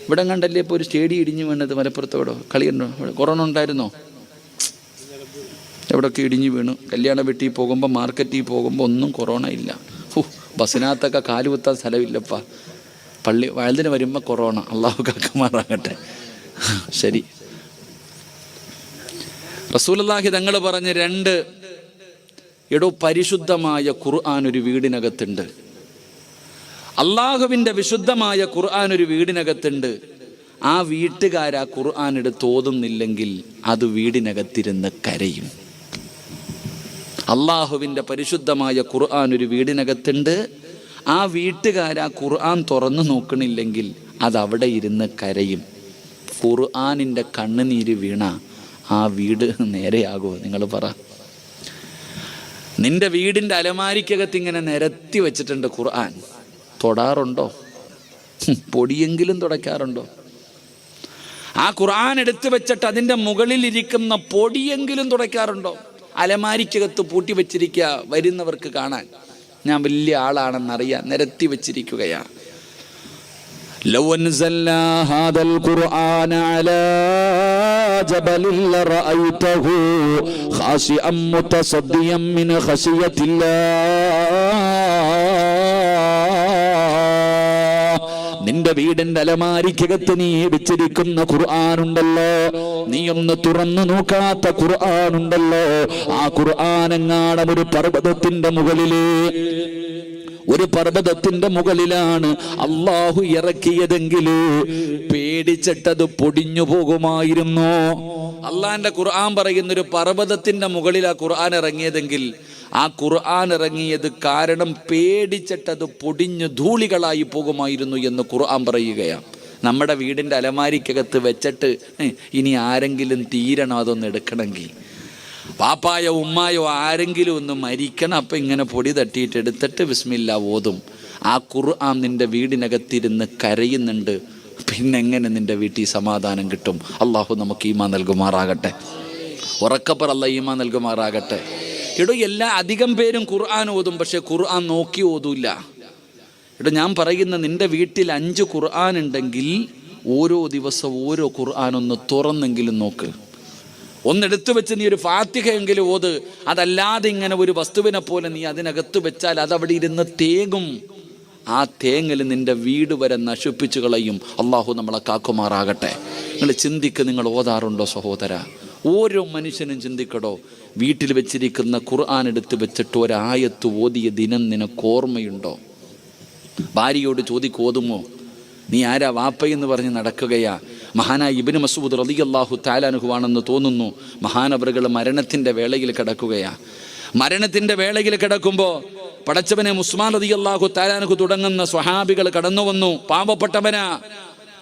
ഇവിടെ കണ്ടല്ലേ ഇപ്പോൾ ഒരു സ്റ്റേഡിയം ഇടിഞ്ഞു വീണത് മലപ്പുറത്ത്. എവിടെ കളിയുണ്ടോ? കൊറോണ ഉണ്ടായിരുന്നോ? എവിടെയൊക്കെ ഇടിഞ്ഞു വീണു. കല്യാണ വീട്ടിൽ പോകുമ്പോൾ, മാർക്കറ്റിൽ പോകുമ്പോൾ ഒന്നും കൊറോണ ഇല്ല. ബസ്സിനകത്തൊക്കെ കാലുകുത്താൻ സ്ഥലമില്ലപ്പാ. പള്ളി വഴുതിന് വരുമ്പോൾ കൊറോണ. അള്ളാഹു കാക്കുമാറാകട്ടെ. ശരി. റസൂലുള്ളാഹി തങ്ങൾ പറഞ്ഞ് 2, എടോ പരിശുദ്ധമായ ഖുർആൻ ഒരു വീടിനകത്തുണ്ട്. അള്ളാഹുവിൻ്റെ വിശുദ്ധമായ ഖുർആൻ ഒരു വീടിനകത്തുണ്ട്. ആ വീട്ടുകാരാ ഖുർആൻ എടുത്ത് ഓതുന്നില്ലെങ്കിൽ അത് വീടിനകത്തിരുന്ന് കരയും. അള്ളാഹുവിൻ്റെ പരിശുദ്ധമായ ഖുർആൻ ഒരു വീടിനകത്തുണ്ട്. ആ വീട്ടുകാരാ ഖുർആൻ തുറന്നു നോക്കണില്ലെങ്കിൽ അത് അവിടെ ഇരുന്ന് കരയും. ഖുർആനിൻ്റെ കണ്ണുനീര് വീണ ആ വീട് നേരെയാകുമോ? നിങ്ങൾ പറ. നിന്റെ വീടിൻ്റെ അലമാരിക്കകത്ത് ഇങ്ങനെ നിരത്തി വെച്ചിട്ടുണ്ട് ഖുർആൻ. തൊടാറുണ്ടോ? പൊടിയെങ്കിലും തുടയ്ക്കാറുണ്ടോ? ആ ഖുർആൻ എടുത്തു വെച്ചിട്ട് അതിൻ്റെ മുകളിൽ ഇരിക്കുന്ന പൊടിയെങ്കിലും തുടയ്ക്കാറുണ്ടോ? അലമാരിക്കകത്ത് പൂട്ടി വെച്ചിരിക്കുക, വരുന്നവർക്ക് കാണാൻ ഞാൻ വലിയ ആളാണെന്നറിയാൻ നിരത്തി വെച്ചിരിക്കുകയാണ്. ലൗ അൻസൽനാ ഹാദൽ ഖുർആന അലാ ജബലിൻ ലറഅയ്തഹു ഖാശിഅൻ മുതസദ്ദിയൻ മിൻ ഖശിയത്തില്ലാഹ്. നിന്റെ വീടിന്റെ അലമാരിക്കകത്ത് നീ വെച്ചിരിക്കുന്ന ഖുർആനുണ്ടല്ലോ, നീ ഒന്ന് തുറന്നു നോക്കാത്ത ഖുർആനുണ്ടല്ലോ, ആ ഖുർആനെങ്ങാനും ഒരു പർവ്വതത്തിന്റെ മുകളിലാണ് അള്ളാഹു ഇറക്കിയതെങ്കിൽ പേടിച്ചിട്ടത് പൊടിഞ്ഞു പോകുമായിരുന്നു. അള്ളാന്റെ ഖുർആൻ പറയുന്ന ഒരു പർവ്വതത്തിന്റെ മുകളിൽ ആ ഖുർആൻ ഇറങ്ങിയതെങ്കിൽ ആ ഖുർആൻ ഇറങ്ങിയത് കാരണം പേടിച്ചിട്ടത് പൊടിഞ്ഞു ധൂളികളായി പോകുമായിരുന്നു എന്ന് ഖുർആൻ പറയുകയാണ്. നമ്മുടെ വീടിൻ്റെ അലമാരിക്കകത്ത് വെച്ചിട്ട് ഇനി ആരെങ്കിലും തീരണം അതൊന്ന് എടുക്കണമെങ്കിൽ, പാപ്പായോ ഉമ്മായോ ആരെങ്കിലും ഒന്ന് മരിക്കണം, അപ്പം ഇങ്ങനെ പൊടി തട്ടിയിട്ട് എടുത്തിട്ട് ബിസ്മില്ല ഓതും. ആ ഖുർആൻ നിൻ്റെ വീടിനകത്തിരുന്ന് കരയുന്നുണ്ട്. പിന്നെങ്ങനെ നിൻ്റെ വീട്ടിൽ സമാധാനം കിട്ടും? അള്ളാഹു നമുക്ക് ഈമാൻ നൽകുമാറാകട്ടെ. ഉറക്കപ്പർ അല്ല ഈമാൻ നൽകുമാറാകട്ടെ. എല്ലാ അധികം പേരും ഖുർആൻ ഓതും, പക്ഷെ ഖുർആൻ നോക്കി ഓതൂല്ല. ഞാൻ പറയുന്ന നിൻ്റെ വീട്ടിൽ 5 ഖുർആൻ ഉണ്ടെങ്കിൽ ഓരോ ദിവസം ഓരോ ഖുർആൻ ഒന്ന് തുറന്നെങ്കിലും നോക്ക്. ഒന്നെടുത്തു വെച്ച് നീ ഒരു ഫാത്തിഹയെങ്കിലും ഓത്. അതല്ലാതെ ഇങ്ങനെ ഒരു വസ്തുവിനെ പോലെ നീ അതിനകത്ത് വെച്ചാൽ അതവിടെ ഇരുന്ന് തേങ്ങും. ആ തേങ്ങൽ നിൻ്റെ വീട് വരെ നശിപ്പിച്ചു കളയും. അള്ളാഹു നമ്മളെ കാക്കുമാറാകട്ടെ. നിങ്ങൾ ചിന്തിക്ക്, നിങ്ങൾ ഓതാറുണ്ടോ സഹോദര? ഓരോ മനുഷ്യനും ചിന്തിക്കടോ, വീട്ടിൽ വെച്ചിരിക്കുന്ന ഖുർആൻ എടുത്ത് വെച്ചിട്ട് ഒരായത്ത് ഓതിയ ദിനം നിനക്ക് ഓർമ്മയുണ്ടോ? ഭാര്യയോട് ഓതുമോ? നീ ആരാ വാപ്പയെന്ന് പറഞ്ഞ് നടക്കുകയാ. മഹാനായ ഇബ്നു മസ്ഊദ് റളിയല്ലാഹു തആല അൻഹു ആണെന്ന് തോന്നുന്നു. മഹാനവറുകൾ മരണത്തിൻ്റെ വേളയിൽ കിടക്കുകയാ. മരണത്തിൻ്റെ വേളയിൽ കിടക്കുമ്പോൾ പടച്ചവനെ ഉസ്മാൻ റളിയല്ലാഹു തആല അൻഹു തുടങ്ങുന്ന സ്വഹാബികൾ കടന്നു വന്നു. പാവപ്പെട്ടവനാ,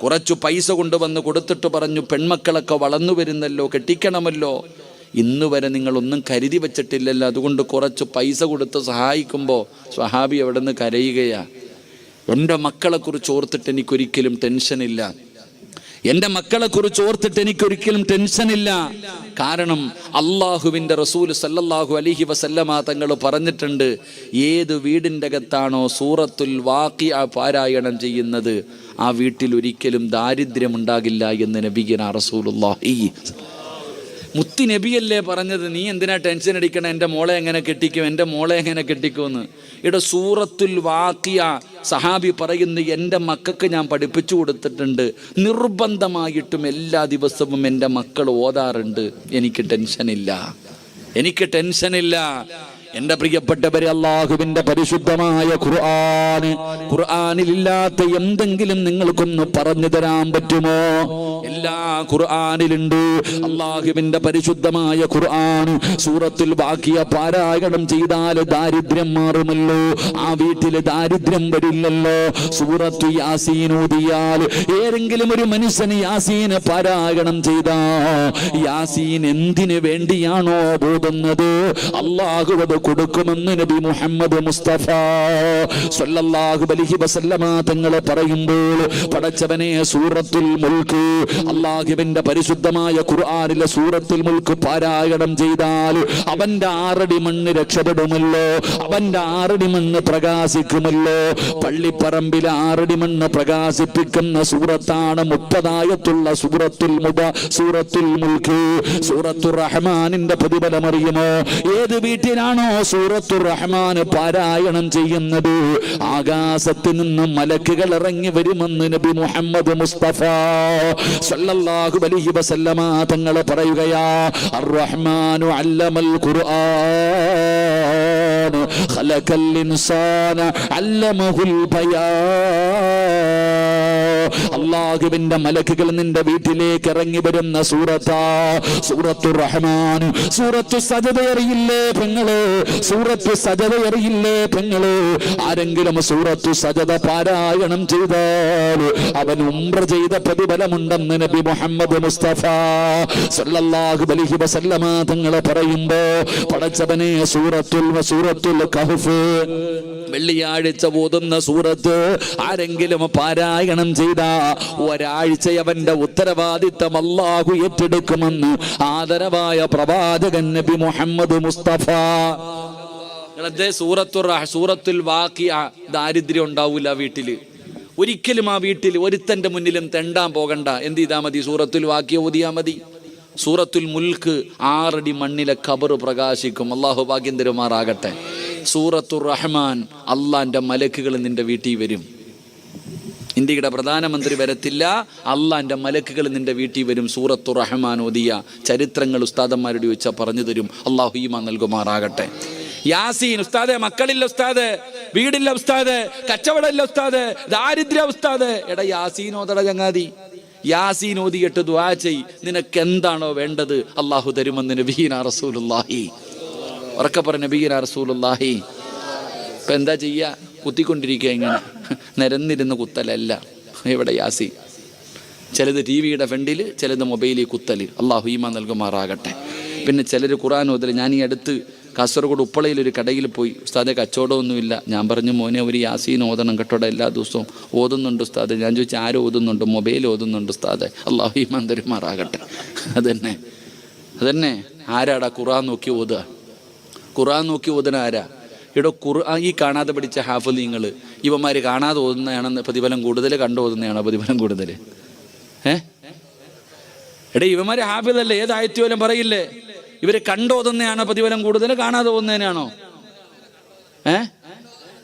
കുറച്ചു പൈസ കൊണ്ടുവന്ന് കൊടുത്തിട്ട് പറഞ്ഞു, പെൺമക്കളൊക്കെ വളർന്നു വരുന്നല്ലോ, കെട്ടിക്കണമല്ലോ, ഇന്ന് വരെ നിങ്ങളൊന്നും കരുതി വെച്ചിട്ടില്ലല്ലോ, അതുകൊണ്ട് കുറച്ച് പൈസ കൊടുത്ത് സഹായിക്കുമ്പോൾ സ്വഹാബി അവിടെ നിന്ന് കരയുകയാ. എൻ്റെ മക്കളെക്കുറിച്ച് ഓർത്തിട്ട് എനിക്കൊരിക്കലും ടെൻഷനില്ല, എൻ്റെ മക്കളെക്കുറിച്ച് ഓർത്തിട്ട് എനിക്കൊരിക്കലും ടെൻഷനില്ല. കാരണം അള്ളാഹുവിൻ്റെ റസൂൽ സല്ലല്ലാഹു അലൈഹി വസല്ലമ തങ്ങൾ പറഞ്ഞിട്ടുണ്ട്, ഏത് വീടിൻ്റെ അകത്താണോ സൂറത്തുൽ വാഖിഅ പാരായണം ചെയ്യുന്നത് ആ വീട്ടിൽ ഒരിക്കലും ദാരിദ്ര്യമുണ്ടാകില്ല എന്ന് നബിയുനാ റസൂലുള്ളാഹി. മുത്തി നബിയല്ലേ പറഞ്ഞത്, നീ എന്തിനാ ടെൻഷൻ അടിക്കണം, എൻ്റെ മോളെ എങ്ങനെ കെട്ടിക്കും, എൻ്റെ മോളെ എങ്ങനെ കെട്ടിക്കുമെന്ന്. സൂറത്തുൽ വാഖിഅ സഹാബി പറയുന്നു, എൻ്റെ മക്കൾക്ക് ഞാൻ പഠിപ്പിച്ചു കൊടുത്തിട്ടുണ്ട്, നിർബന്ധമായിട്ടും എല്ലാ ദിവസവും എൻ്റെ മക്കൾ ഓതാറുണ്ട്. എനിക്ക് ടെൻഷനില്ല. എൻ്റെ പ്രിയപ്പെട്ടവരെ, അള്ളാഹുവിൻ്റെ പരിശുദ്ധമായ ഖുർആനിലില്ലാത്ത എന്തെങ്കിലും നിങ്ങൾക്കൊന്ന് പറഞ്ഞു തരാൻ പറ്റുമോ? എല്ലാ ഖുർആനിലുണ്ട്. അള്ളാഹുവിൻ്റെ പരിശുദ്ധമായ ഖുർആൻ സൂറത്തുൽ വാഖിഅ പാരായണം ചെയ്താൽ ദാരിദ്ര്യം മാറുമല്ലോ, ആ വീട്ടിൽ ദാരിദ്ര്യം വരില്ലല്ലോ. സൂറത്തു യാസീൻ ഓതിയാൽ ഏതെങ്കിലും ഒരു മനുഷ്യന് യാസീൻ പാരായണം ചെയ്താ യാസീൻ എന്തിനു വേണ്ടിയാണോ ഓതുന്നത് അള്ളാഹു അത് കൊടുക്കുമെന്ന് നബി മുഹമ്മദ് മുസ്തഫ സ്വല്ലല്ലാഹു അലൈഹി വസല്ലമ തങ്ങൾ പറയുമ്പോൾ, പടച്ചവനെ സൂറത്തുൽ മുൽക്ക്, അള്ളാഹുവിന്റെ പരിശുദ്ധമായ ഖുർആനിലെ സൂറത്തുൽ മുൽക്ക് പാരായണം ചെയ്താൽ അവന്റെ 6 അടി മണ്ണ് രക്ഷപ്പെടുമല്ലോ, അവന്റെ 6 അടി മണ്ണ് പ്രകാശിക്കുമല്ലോ. പള്ളിപ്പറമ്പിലെ 6 അടി മണ്ണ് പ്രകാശിപ്പിക്കുന്ന സൂറത്താണ് 30 ആയത്തുള്ള സൂറത്തുൽ മുൽക്ക്. സൂറത്തുർ റഹ്മാനിന്റെ പ്രതിഫലം അറിയുമോ? ഏത് വീട്ടിലാണോ സൂറത്തുർ റഹ്മാൻ പാരായണം ചെയ്യുന്നത് ആകാശത്തിൽ നിന്ന് മലക്കുകൾ ഇറങ്ങി വരുമെന്ന് നബി മുഹമ്മദ് മുസ്തഫ സല്ലല്ലാഹു അലൈഹി വസല്ലമ തങ്ങൾ പറയുകയാ. അർ-റഹ്മാനു അല്ലമൽ ഖുർആൻ ഖലഖൽ ഇൻസാന അല്ലമഹുൽ ബയാൻ. അല്ലാഹുവിന്റെ മലക്കുകൾ നിന്റെ വീട്ടിലേക്ക് ഇറങ്ങി വരുന്ന സൂറത്താ സൂറത്തുർ റഹ്മാൻ. സൂറത്തു സജദ അറിയില്ലേ പെങ്ങളെ? സൂറത്തു സജദ അറിയില്ലേ പെങ്ങളെ? ആരെങ്കിലും സൂറത്തു സജദ പാരായണം ചെയ്താൽ അവൻ ഉംറ ചെയ്ത പ്രതിഫലമുണ്ടെന്ന് നബി മുഹമ്മദ് മുസ്തഫ സല്ലല്ലാഹു അലൈഹി വസല്ലമ തങ്ങൾ പറയുമ്പോ പടച്ചവനെ സൂറത്തുൽ കഹ്ഫ് വെള്ളിയാഴ്ച ഓതുന്ന സൂറത്ത് ആരെങ്കിലും പാരായണം ചെയ്ത ഒരാഴ്ച അവന്റെ ഉത്തരവാദിത്തം അല്ലാഹു ഏറ്റെടുക്കുമെന്ന് ആദരവായ പ്രവാചകൻ നബി മുഹമ്മദ് മുസ്തഫ. സൂറത്തുൽ വാഖിഅ ദാരിദ്ര്യം ഉണ്ടാവൂല വീട്ടില്. ഒരിക്കലും ആ വീട്ടിൽ ഒരുത്തന്റെ മുന്നിലും തെണ്ടാൻ പോകണ്ട. എന്ത് ചെയ്താൽ മതി? സൂറത്തുൽ വാഖിഅ ഓതിയാ മതി. സൂറത്തുൽ മുൽക്ക് 6 അടി മണ്ണിലെ ഖബർ പ്രകാശിക്കും. അല്ലാഹു ഭാഗ്യം തരുമാറാകട്ടെ. സൂറത്തുർ റഹ്മാൻ അള്ളാന്റെ മലക്കുകൾ നിന്റെ വീട്ടിൽ വരും. ഇന്ത്യയുടെ പ്രധാനമന്ത്രി വരത്തില്ല, അള്ളാന്റെ മലക്കുകൾ നിന്റെ വീട്ടിൽ വരും. സൂറത്തുർ റഹ്മാൻ ഓതിയ ചരിത്രങ്ങൾ ഉസ്താദന്മാരോട് ചോദിച്ചാൽ പറഞ്ഞു തരും. അള്ളാഹു ഈമാൻ നൽകുമാറാകട്ടെ. യാസീൻ ഉസ്താദെ, മക്കളില്ല ഉസ്താദ്, വീടില്ല ഉസ്താദ്, കച്ചവടമില്ല ഉസ്താദ്, ദാരിദ്ര്യ ഉസ്താദ്. എടാ യാസീൻ ഓതട ചങ്ങാതി. യാസീൻ ഓതിയിട്ട് ദുആ ചെയ്. നിനക്ക് എന്താണോ വേണ്ടത് അള്ളാഹു തരുമെന്ന് നബിയിനാ റസൂലുള്ളാഹി. ഉറക്കെ പറഞ്ഞ നബിയിനാ റസൂലുള്ളാഹി. ഇപ്പൊ എന്താ ചെയ്യാ? കുത്തിക്കൊണ്ടിരിക്കുക. ഇങ്ങനെ നിരന്നിരുന്ന് കുത്തലല്ല. ഇവിടെ യാസീൻ. ചിലത് ടിവിയുടെ ഫ്രണ്ടില്, ചിലത് മൊബൈലിൽ കുത്തല്. അള്ളാഹു ഈമാൻ നൽകുമാറാകട്ടെ. പിന്നെ ചിലർ ഖുർആൻ ഓതല്. ഞാൻ ഈ അടുത്ത് കാസർഗോഡ് ഉപ്പളയിൽ ഒരു കടയിൽ പോയി. ഉസ്താദെ കച്ചവടമൊന്നുമില്ല. ഞാൻ പറഞ്ഞു മോനെ ഒരു യാസീൻ ഓതണം കേട്ടോടെ. എല്ലാ ദിവസവും ഓതുന്നുണ്ട് ഉസ്താദ്. ഞാൻ ചോദിച്ചു ആരും ഓതുന്നുണ്ട്? മൊബൈൽ ഓതുന്നുണ്ട് ഉസ്താദെ. അല്ലാഹു ഈമാൻ തരുമാറാകട്ടെ. അതന്നെ ആരാടാ ഖുർആൻ നോക്കി ഓതുക? ഖുർആൻ നോക്കി ഓതുന്ന ആരാ? ഇവിടെ ഖുർആൻ ഈ കാണാതെ പഠിച്ച ഹാഫിളീങ്ങൾ ഇവന്മാർ കാണാതെ ഓതുന്നതാണെന്ന് പ്രതിഫലം കൂടുതൽ, കണ്ടു ഓതുന്നതാണോ പ്രതിഫലം കൂടുതൽ? എടേ ഇവന്മാർ ഹാഫിളല്ലേ? ഏതായത്ത് പോലും പറയില്ലേ? ഇവര് കണ്ടോതുന്നതാണോ പ്രതിഫലം കൂടുതൽ, കാണാതെ പോകുന്നതിനാണോ?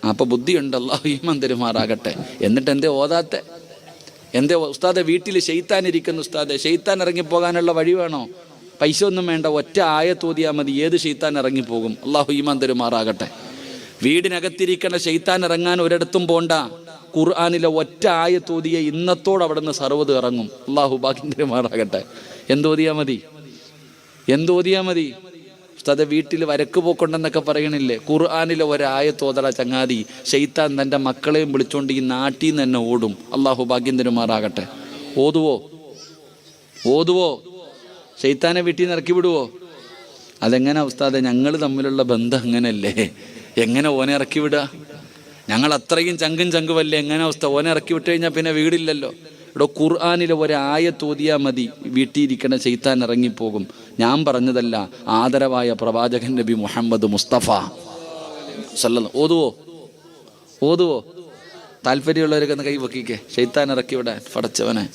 അപ്പൊ ബുദ്ധിയുണ്ട്. അല്ലാഹു ഈമാൻ തരുമാറാകട്ടെ. എന്നിട്ട് എന്തേ ഓതാത്തെ? എന്തേ ഉസ്താദെ വീട്ടിൽ ശൈത്താൻ ഇരിക്കുന്നു ഉസ്താദെ? ശൈത്താൻ ഇറങ്ങിപ്പോകാനുള്ള വഴി വേണോ? പൈസ ഒന്നും വേണ്ട, ഒറ്റ ആയത്ത് ഓതിയാൽ മതി. ഏത് ശൈത്താൻ ഇറങ്ങിപ്പോകും? അല്ലാഹു ഈമാൻ തരുമാറാകട്ടെ. വീടിനകത്തിരിക്കുന്ന ശൈത്താൻ ഇറങ്ങാൻ ഒരിടത്തും പോണ്ട. ഖുർആനിലെ ഒറ്റ ആയത്ത് ഓതിയ ഇന്നത്തോടെ അവിടെ നിന്ന് സർവ്വത് ഇറങ്ങും. അല്ലാഹു ഭാഗ്യം തരുമാറാകട്ടെ. എന്തോതിയാ മതി? ഉസ്താദെ വീട്ടിൽ വരക്ക് പോക്കുണ്ടെന്നൊക്കെ പറയണില്ലേ? ഖുർആനിലെ ഒരായത്ത് ഓതട ചങ്ങാതി. ശൈത്താൻ തൻ്റെ മക്കളെയും വിളിച്ചോണ്ട് ഈ നാട്ടിൽ നിന്ന് തന്നെ ഓടും. അല്ലാഹു ഭാഗ്യം തരുമാറാകട്ടെ. ഓതുവോ? ശൈത്താനെ വീട്ടിൽ നിന്ന് ഇറക്കി വിടുവോ? അതെങ്ങനെ ഉസ്താദെ? ഞങ്ങൾ തമ്മിലുള്ള ബന്ധം അങ്ങനല്ലേ? എങ്ങനെ ഓനെ ഇറക്കി വിടുക? ഞങ്ങൾ അത്രയും ചങ്കുവല്ലേ? എങ്ങനെ അവസ്ഥ? ഓനെ ഇറക്കി വിട്ട് കഴിഞ്ഞാൽ പിന്നെ വീടില്ലല്ലോ. ഇവിടെ ഖുർആനിലെ ഒരായത്ത് ഓതിയാൽ മതി, വീട്ടിലിരിക്കണ ശൈത്താൻ ഇറങ്ങിപ്പോകും. ഞാൻ പറഞ്ഞതല്ല, ആദരവായ പ്രവാചകൻ നബി മുഹമ്മദ് മുസ്തഫ സല്ലല്ലാഹു. ഓതുവോ? താല്പര്യമുള്ളവരൊക്കെ ഒന്ന് കൈ വെക്കിക്കേ. ശൈത്താൻ ഇറക്കി വിടാൻ പടച്ചവനെ.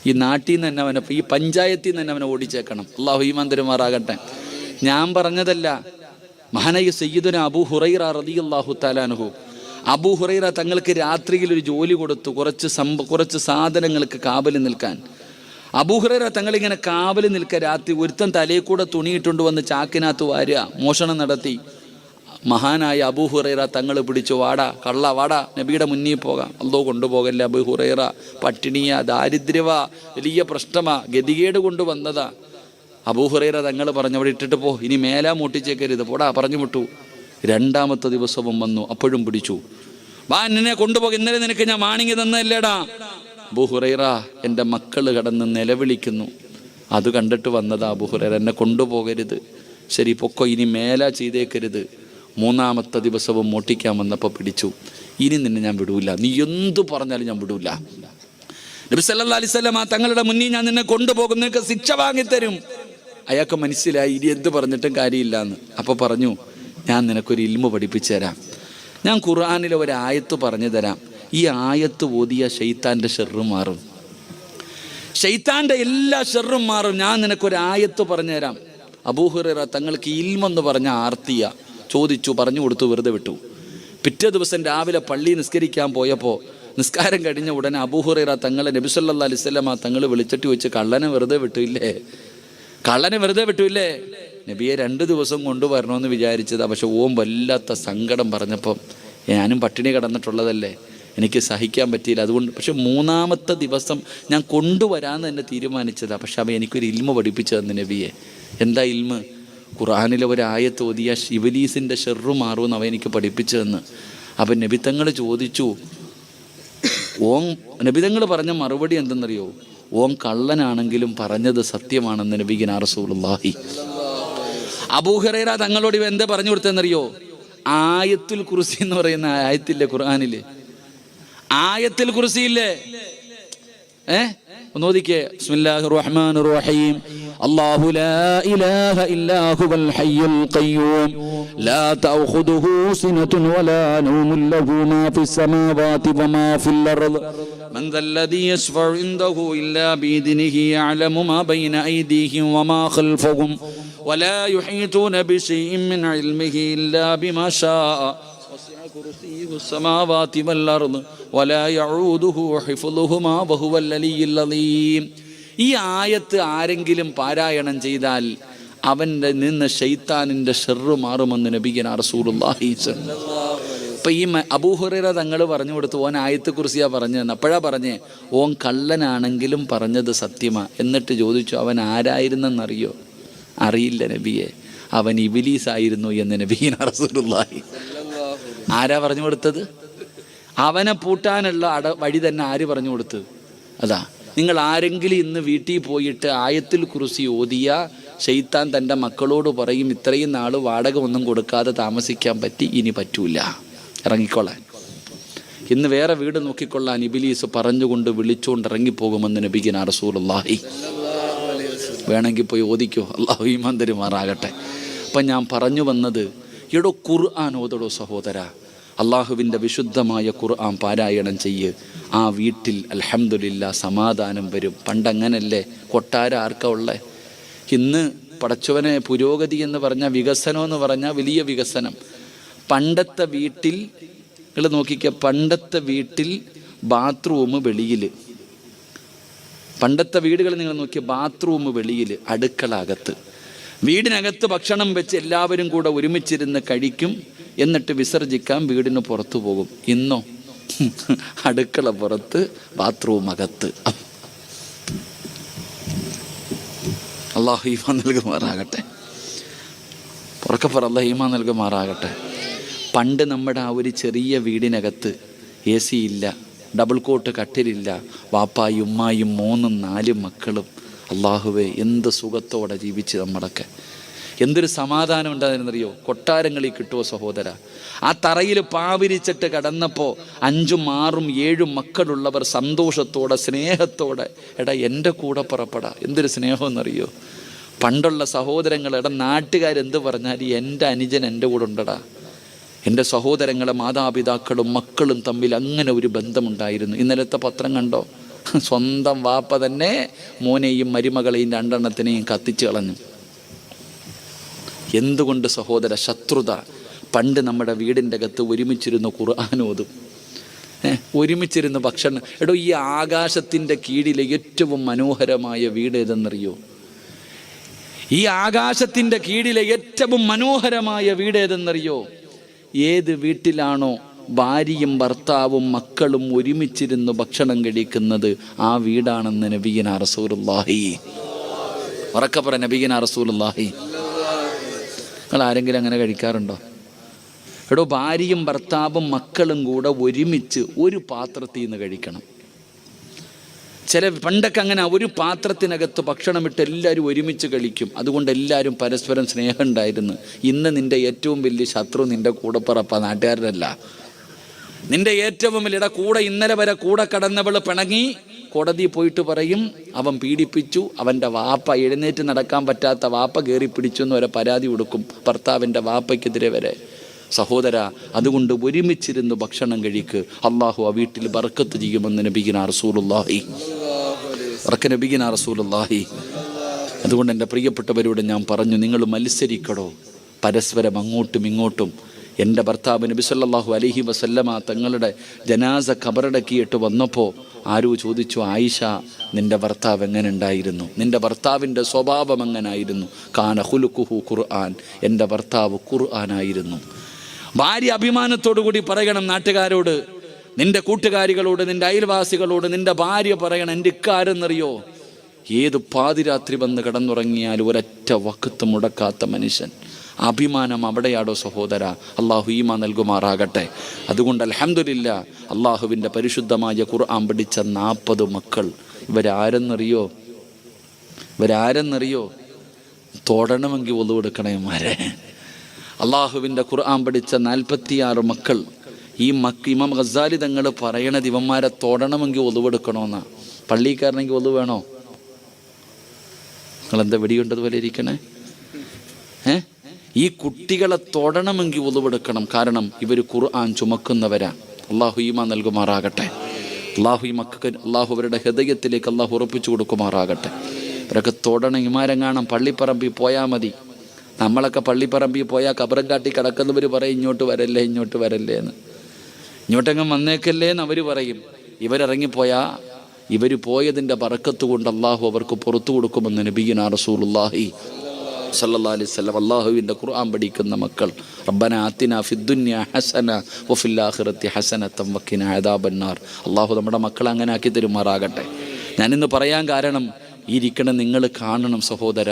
ഈ നാട്ടിൽ നിന്ന് തന്നെ അവനെ, ഈ പഞ്ചായത്തിൽ നിന്ന് തന്നെ അവനെ ഓടിച്ചേക്കണം. അല്ലാഹു ഈമാൻ തരുമാറാകട്ടെ. ഞാൻ പറഞ്ഞതല്ല, മഹാനായ സയ്യിദുന അബൂ ഹുറൈറ റളിയല്ലാഹു തആല അൻഹു, അബൂ ഹുറൈറ തങ്ങൾക്ക് രാത്രിയിൽ ഒരു ജോലി കൊടുത്തു, കുറച്ച് സാധനങ്ങൾക്ക് കാവല് നിൽക്കാൻ. അബൂ ഹുറൈറ തങ്ങളിങ്ങനെ കാവല് നിൽക്കുക. രാത്രി ഒരുത്തൻ തലയിൽ കൂടെ തുണിയിട്ടുകൊണ്ട് വന്ന് ചാക്കിനകത്ത് വാരുക, മോഷണം നടത്തി. മഹാനായ അബൂ ഹുറൈറ തങ്ങൾ പിടിച്ചു, വാടാ കള്ള വാടാ, നബിയുടെ മുന്നിൽ പോകാം. അല്ലോ കൊണ്ടുപോകല്ലേ അബൂ ഹുറൈറ, പട്ടിണിയാ, ദാരിദ്ര്യവാ, വലിയ പ്രശ്നമാ, ഗതികേട് കൊണ്ടുവന്നതാ. അബൂ ഹുറൈറ തങ്ങൾ പറഞ്ഞു, അവിടെ ഇട്ടിട്ട് പോ, ഇനി മേലാ മൂട്ടിച്ചേക്കരുത്, പോടാ, പറഞ്ഞു വിട്ടു. 2ാമത്തെ ദിവസവും വന്നു, അപ്പോഴും പിടിച്ചു. വാ എന്നെ കൊണ്ടുപോകും, ഇന്നലെ നിനക്ക് ഞാൻ വാണിങ്ങി തന്നല്ലേടാ. അബൂ ഹുറൈറ, എൻ്റെ മക്കള് കടന്ന് നിലവിളിക്കുന്നു, അത് കണ്ടിട്ട് വന്നതാ. അബൂ ഹുറൈറ, എന്നെ കൊണ്ടുപോകരുത്. ശരി പൊക്കോ, ഇനി മേലാ ചെയ്തേക്കരുത്. 3ാമത്തെ ദിവസവും മോട്ടിക്കാൻ വന്നപ്പോൾ പിടിച്ചു. ഇനി നിന്നെ ഞാൻ വിടൂല, നീ എന്തു പറഞ്ഞാലും ഞാൻ വിടൂല. നബി സല്ലല്ലാഹു അലൈഹി വസല്ലം തങ്ങളുടെ മുന്നിൽ ഞാൻ നിന്നെ കൊണ്ടുപോകും, നിനക്ക് ശിക്ഷ വാങ്ങിത്തരും. അയാൾക്ക് മനസ്സിലായി ഇനി എന്ത് പറഞ്ഞിട്ടും കാര്യമില്ലാന്ന്. അപ്പോൾ പറഞ്ഞു, ഞാൻ നിനക്കൊരു ഇൽമു പഠിപ്പിച്ചു തരാം. ഞാൻ ഖുർആനിലെ ഒരു ആയത്ത് പറഞ്ഞു തരാം. ഈ ആയത്ത് ഓതിയ ശൈത്താൻ്റെ ഷെർറ് മാറും, ശൈത്താൻ്റെ എല്ലാ ഷെർറും മാറും. ഞാൻ നിനക്കൊരു ആയത്ത് പറഞ്ഞു തരാം. അബൂ ഹുറൈറ തങ്ങൾക്ക് ഇൽമെന്ന് പറഞ്ഞ ആർത്തിയ. ചോദിച്ചു, പറഞ്ഞു കൊടുത്തു, വെറുതെ വിട്ടു. പിറ്റേ ദിവസം രാവിലെ പള്ളി നിസ്കരിക്കാൻ പോയപ്പോൾ നിസ്കാരം കഴിഞ്ഞ ഉടനെ അബൂ ഹുറൈറ തങ്ങളെ നബി സല്ലല്ലാഹു അലൈഹി വസല്ലം തങ്ങൾ വിളിച്ചിട്ട് ചോദിച്ചു, കള്ളനെ വെറുതെ വിട്ടില്ലേ? കള്ളനെ വെറുതെ വിട്ടില്ലേ? നബിയെ 2 ദിവസം കൊണ്ടുവരണമെന്ന് വിചാരിച്ചതാ, പക്ഷെ ഓം വല്ലാത്ത സങ്കടം പറഞ്ഞപ്പം ഞാനും പട്ടിണി കിടന്നിട്ടുള്ളതല്ലേ, എനിക്ക് സഹിക്കാൻ പറ്റിയില്ല, അതുകൊണ്ട്. പക്ഷെ 3-ാമത്തെ ദിവസം ഞാൻ കൊണ്ടുവരാമെന്ന് തന്നെ തീരുമാനിച്ചതാണ്. പക്ഷെ അവൻ എനിക്കൊരു ഇൽമ പഠിപ്പിച്ചു തന്നു നബിയെ. എന്താ ഇൽമ? ഖുർആനിലെ ഒരു ആയത്ത് ഓതിയ ഇബ്ലീസിൻ്റെ ഷെർറു മാറുമെന്ന് അവൻ എനിക്ക് പഠിപ്പിച്ചു തന്നു. അപ്പം നബിതങ്ങൾ ചോദിച്ചു, നബിതങ്ങൾ പറഞ്ഞ മറുപടി എന്തെന്നറിയോ? ഓൻ കള്ളനാണെങ്കിലും പറഞ്ഞത് സത്യമാണെന്ന് നബിഗിന റസൂലുള്ളാഹി. അബൂ ഹുറൈറ തങ്ങളോട് ഇവ എന്താ പറഞ്ഞു കൊടുത്തതെന്നറിയോ? ആയത്തുൽ കുർസി എന്ന് പറയുന്ന ആയത്തില്ലേ ഖുർആനില്, ആയത്തുൽ കുർസി ഇല്ലേ, ഒന്ന് ഓദിക്കേ. ബിസ്മില്ലാഹിർ റഹ്മാനിർ റഹീം. അല്ലാഹു ലാ ഇലാഹ ഇല്ലാ ഹുവൽ ഹയ്യുൽ ഖയ്യൂം ലാ തഅഖുദുഹു സിനതുൻ വലാ നൗമുൻ ലഹു മാ ഫിസ് സമാവാതി വമാ ഫിൽ അർദ് മൻ ദല്ലദീ യശ്ഫഉ ഇൻദഹു ഇല്ലാ ബിഇദ്നിഹി യഅലമു മാ ബൈന അയ്ദീഹിം വമാ ഖൽഫഹും വലാ യുഹീതൂന ബിശൈഇൻ മിൻ ഇൽമിഹി ഇല്ലാ ബിമാ ശാഅ വസിഅ കുർസിയ്യുഹു السماوات والأرض ولا يعوده حفظهما وهو العلي العظيم. ഈ ആയത്ത് ആരെങ്കിലും പാരായണം ചെയ്താൽ അവൻ്റെ നിന്ന് ശൈത്താനിൻ്റെ ഷെർറ് മാറുമെന്ന് നബിഗിന റസൂലുള്ളാഹി. ഇപ്പം ഈ അബൂ ഹുറൈറ തങ്ങൾ പറഞ്ഞു കൊടുത്തു, ഓൻ ആയത്തെ കുറിച്ചാണ് പറഞ്ഞതെന്ന്. അപ്പോഴാണ് പറഞ്ഞേ, ഓൻ കള്ളനാണെങ്കിലും പറഞ്ഞത് സത്യമാ. എന്നിട്ട് ചോദിച്ചു, അവൻ ആരായിരുന്നെന്നറിയോ? അറിയില്ല നബിയെ, അവൻ ഇബ്ലീസ് ആയിരുന്നു എന്ന് നബിഗിന റസൂലുള്ളാഹി. ആരാ പറഞ്ഞു കൊടുത്തത്? അവനെ പൂട്ടാനുള്ള വഴി തന്നെ ആര് പറഞ്ഞു കൊടുത്തത്? അതാ, നിങ്ങൾ ആരെങ്കിലും ഇന്ന് വീട്ടിൽ പോയിട്ട് ആയത്തുൽ കുർസി ഓതിയ ശൈത്താൻ തൻ്റെ മക്കളോട് പറയും, ഇത്രയും നാൾ വാടക ഒന്നും കൊടുക്കാതെ താമസിക്കാൻ പറ്റി, ഇനി പറ്റൂല, ഇറങ്ങിക്കൊള്ളാൻ, ഇന്ന് വേറെ വീട് നോക്കിക്കൊള്ളാൻ ഇബ്ലീസ് പറഞ്ഞുകൊണ്ട് വിളിച്ചുകൊണ്ട് ഇറങ്ങിപ്പോകുമെന്ന് നബിഗിന റസൂലുള്ളാഹി. വേണമെങ്കിൽ പോയി ഓദിക്കോ, അല്ലാഹു ഈമാൻ തരുമാറാകട്ടെ. അപ്പം ഞാൻ പറഞ്ഞു വന്നത്, എടോ ഖുർആൻ ഓതടോ സഹോദര, അള്ളാഹുവിൻ്റെ വിശുദ്ധമായ ഖുർആൻ പാരായണം ചെയ്യ്. ആ വീട്ടിൽ അൽഹംദുലില്ലാ സമാധാനം വരും. പണ്ടങ്ങനല്ലേ? കൊട്ടാര ആർക്കാ ഉള്ളേ? ഇന്ന് പടച്ചവനെ പുരോഗതി എന്ന് പറഞ്ഞാൽ, വികസനം എന്ന് പറഞ്ഞാൽ വലിയ വികസനം. പണ്ടത്തെ വീട്ടിൽ നിങ്ങൾ നോക്കിക്കുക, പണ്ടത്തെ വീട്ടിൽ ബാത്റൂം വെളിയിൽ, പണ്ടത്തെ വീടുകൾ നിങ്ങൾ നോക്കിയ ബാത്റൂം വെളിയിൽ, അടുക്കള അകത്ത്. വീടിനകത്ത് ഭക്ഷണം വെച്ച് എല്ലാവരും കൂടെ ഒരുമിച്ചിരുന്ന് കഴിക്കും, എന്നിട്ട് വിസർജിക്കാൻ വീടിന് പുറത്തു പോകും. ഇന്നോ അടുക്കള പുറത്ത്, ബാത്റൂം അകത്ത്. അല്ലാഹു ഈമാൻ നൽകുമാറാകട്ടെ. പുറക്കപ്പുറ അല്ലാഹു ഈമാൻ നൽകുമാറാകട്ടെ. പണ്ട് നമ്മുടെ ആ ഒരു ചെറിയ വീടിനകത്ത് AC ഇല്ല, ഡബിൾ കോട്ട് കട്ടിലില്ല, വാപ്പായും ഉമ്മായും 3-4 മക്കളും. അള്ളാഹുവേ, എന്ത് സുഖത്തോടെ ജീവിച്ച് നമ്മളൊക്കെ, എന്തൊരു സമാധാനം ഉണ്ടായിരുന്നറിയോ? കൊട്ടാരങ്ങളിൽ കിട്ടുമോ സഹോദര? ആ തറയിൽ പാവിരിച്ചിട്ട് കിടന്നപ്പോൾ 5, 6, 7 മക്കളുള്ളവർ സന്തോഷത്തോടെ സ്നേഹത്തോടെ, എടാ എൻ്റെ കൂടെ പുറപ്പെടാ. എന്തൊരു സ്നേഹമെന്നറിയോ? പണ്ടുള്ള സഹോദരങ്ങൾ, എടാ നാട്ടുകാരെന്ത് പറഞ്ഞാൽ എൻ്റെ അനുജൻ എൻ്റെ കൂടെ ഉണ്ടടാ. എൻ്റെ സഹോദരങ്ങളെ മാതാപിതാക്കളും മക്കളും തമ്മിൽ അങ്ങനെ ഒരു ബന്ധമുണ്ടായിരുന്നു. ഇന്നലത്തെ പത്രം കണ്ടോ? സ്വന്തം വാപ്പ തന്നെ മോനെയും മരുമകളെയും 2 എണ്ണത്തിനെയും കത്തിച്ചു കളഞ്ഞു. എന്തുകൊണ്ട് സഹോദര? ശത്രുത. പണ്ട് നമ്മുടെ വീടിൻ്റെ അകത്ത് ഒരുമിച്ചിരുന്ന് ഖുർആൻ ഓതും, ഒരുമിച്ചിരുന്ന് ഭക്ഷണം. എടോ, ഈ ആകാശത്തിൻ്റെ കീഴിലെ ഏറ്റവും മനോഹരമായ വീട് ഏതെന്നറിയോ? ഈ ആകാശത്തിൻ്റെ കീഴിലെ ഏറ്റവും മനോഹരമായ വീട് ഏതെന്നറിയോ? ഏത് വീട്ടിലാണോ ഭാര്യയും ഭർത്താവും മക്കളും ഒരുമിച്ചിരുന്ന് ഭക്ഷണം കഴിക്കുന്നത്, ആ വീടാണെന്ന് നബിഗിന റസൂലുള്ളാഹി. ഉറക്കപ്പറ, നബിഗിന റസൂലുള്ളാഹി. നിങ്ങൾ ആരെങ്കിലും അങ്ങനെ കഴിക്കാറുണ്ടോ? എടോ, ഭാര്യയും ഭർത്താവും മക്കളും കൂടെ ഒരുമിച്ച് ഒരു പാത്രത്തിൽ നിന്ന് കഴിക്കണം. പണ്ടൊക്കെ അങ്ങനെ ഒരു പാത്രത്തിനകത്ത് ഭക്ഷണമിട്ട് എല്ലാവരും ഒരുമിച്ച് കഴിക്കും. അതുകൊണ്ട് എല്ലാവരും പരസ്പരം സ്നേഹം ഉണ്ടായിരുന്നു. ഇന്ന് നിൻ്റെ ഏറ്റവും വലിയ ശത്രു നിൻ്റെ കൂടപ്പിറപ്പ, നാട്ടുകാരല്ല. നിൻ്റെ ഏറ്റവും വലിയ കൂടെ ഇന്നലെ വരെ കൂടെ കടന്നവൾ പിണങ്ങി കോടതി പോയിട്ട് പറയും, അവൻ പീഡിപ്പിച്ചു, അവൻ്റെ വാപ്പ, എഴുന്നേറ്റ് നടക്കാൻ പറ്റാത്ത വാപ്പ കയറി പിടിച്ചു എന്ന് വരെ പരാതി കൊടുക്കും, ഭർത്താവിൻ്റെ വാപ്പയ്ക്കെതിരെ വരെ. സഹോദര, അതുകൊണ്ട് ഒരുമിച്ചിരുന്ന് ഭക്ഷണം കഴിക്ക്. അള്ളാഹു ആ വീട്ടിൽ ബർക്കത്ത് ചെയ്യുമെന്ന് നബിഗിന റസൂലുള്ളാഹി. നബിഗിന റസൂലുള്ളാഹി. അതുകൊണ്ട് എൻ്റെ പ്രിയപ്പെട്ടവരോട് ഞാൻ പറഞ്ഞു, നിങ്ങൾ മത്സരിക്കടോ, പരസ്പരം അങ്ങോട്ടും ഇങ്ങോട്ടും. എൻ്റെ ഭർത്താവ് നബി സല്ലല്ലാഹു അലൈഹി വസല്ലമ തങ്ങളുടെ ജനാസ ഖബറടക്കിയിട്ട് വന്നപ്പോൾ ആരോ ചോദിച്ചു, ആയിഷ, നിൻ്റെ ഭർത്താവ് എങ്ങനെ ഉണ്ടായിരുന്നു? നിൻ്റെ ഭർത്താവിൻ്റെ സ്വഭാവം എങ്ങനായിരുന്നു? കാന ഖുലുഖുഹു ഖുർആൻ, എൻ്റെ ഭർത്താവ് ഖുർആനായിരുന്നു. ഭാര്യ അഭിമാനത്തോടു കൂടി പറയണം നാട്ടുകാരോട്, നിൻ്റെ കൂട്ടുകാരികളോട്, നിൻ്റെ അയൽവാസികളോട് നിൻ്റെ ഭാര്യ പറയണം, എൻ്റെ ഇക്കാരെന്നറിയോ, ഏത് പാതിരാത്രി വന്ന് കിടന്നുറങ്ങിയാൽ ഒരൊറ്റ വഖത്ത് മുടക്കാത്ത മനുഷ്യൻ. അഭിമാനം അവിടെയാടോ സഹോദര. അള്ളാഹു ഈമാൻ നൽകുമാറാകട്ടെ. അതുകൊണ്ട് അൽഹംദുലില്ലാ, അള്ളാഹുവിൻ്റെ പരിശുദ്ധമായ ഖുർആൻ പഠിച്ച 40 മക്കൾ. ഇവരാരെന്നറിയോ? തൊടണമെങ്കിൽ ഒളു കൊടുക്കണേമാരെ. അള്ളാഹുവിൻ്റെ ഖുർആൻ പഠിച്ച 46 മക്കൾ. ഈ ഇമാം ഗസാലി തങ്ങൾ പറയണത് ഇവന്മാരെ തൊടണമെങ്കിൽ ഒളു കൊടുക്കണമെന്നാ. പള്ളിക്കാരനെങ്കിൽ ഒളു വേണോ? നിങ്ങളെന്താ വെടിയുണ്ടതുപോലെ ഇരിക്കണേ? ഈ കുട്ടികളെ തൊടണമെങ്കിൽ ഒളിവെടുക്കണം. കാരണം ഇവർ ഖുർആൻ ചുമക്കുന്നവരാ. അള്ളാഹു ഈമാൻ നൽകുമാറാകട്ടെ. അള്ളാഹു ഈ മക്കൾക്ക് അള്ളാഹു അവരുടെ ഹൃദയത്തിലേക്ക് അള്ളാഹു ഉറപ്പിച്ചു കൊടുക്കുമാറാകട്ടെ. ഇവരൊക്കെ തൊടണം. ഇമാരെങ്ങാണം പള്ളിപ്പറമ്പിൽ പോയാൽ മതി. നമ്മളൊക്കെ പള്ളിപ്പറമ്പിൽ പോയാൽ കബറം കാട്ടി കിടക്കുന്നവർ പറയും, ഇങ്ങോട്ട് വരല്ലേ എന്ന്. ഇങ്ങോട്ടെങ്ങും വന്നേക്കല്ലേ എന്ന് അവർ പറയും. ഇവരിറങ്ങിപ്പോയാൽ ഇവർ പോയതിൻ്റെ ബറക്കത്ത് കൊണ്ട് അള്ളാഹു അവർക്ക് പുറത്തു കൊടുക്കുമെന്ന് നബിയുനാ റസൂലുള്ളാഹി സല്ലല്ലാഹു അലൈഹി വസല്ലം. അള്ളാഹുവിൻ്റെ ഖുർആൻ പഠിക്കുന്ന മക്കൾ, റബ്ബനാ ആതിനാ ഫിദ്ദുനിയ ഹസന വഫിൽ ആഖിറതി ഹസനതൻ വഖിനാ അദാബന്നാർ. അള്ളാഹു നമ്മുടെ മക്കളെ അങ്ങനെ ആക്കി തരുമാറാകട്ടെ. ഞാനിന്ന് പറയാൻ കാരണം, ഇരിക്കണം നിങ്ങൾ കാണണം സഹോദര.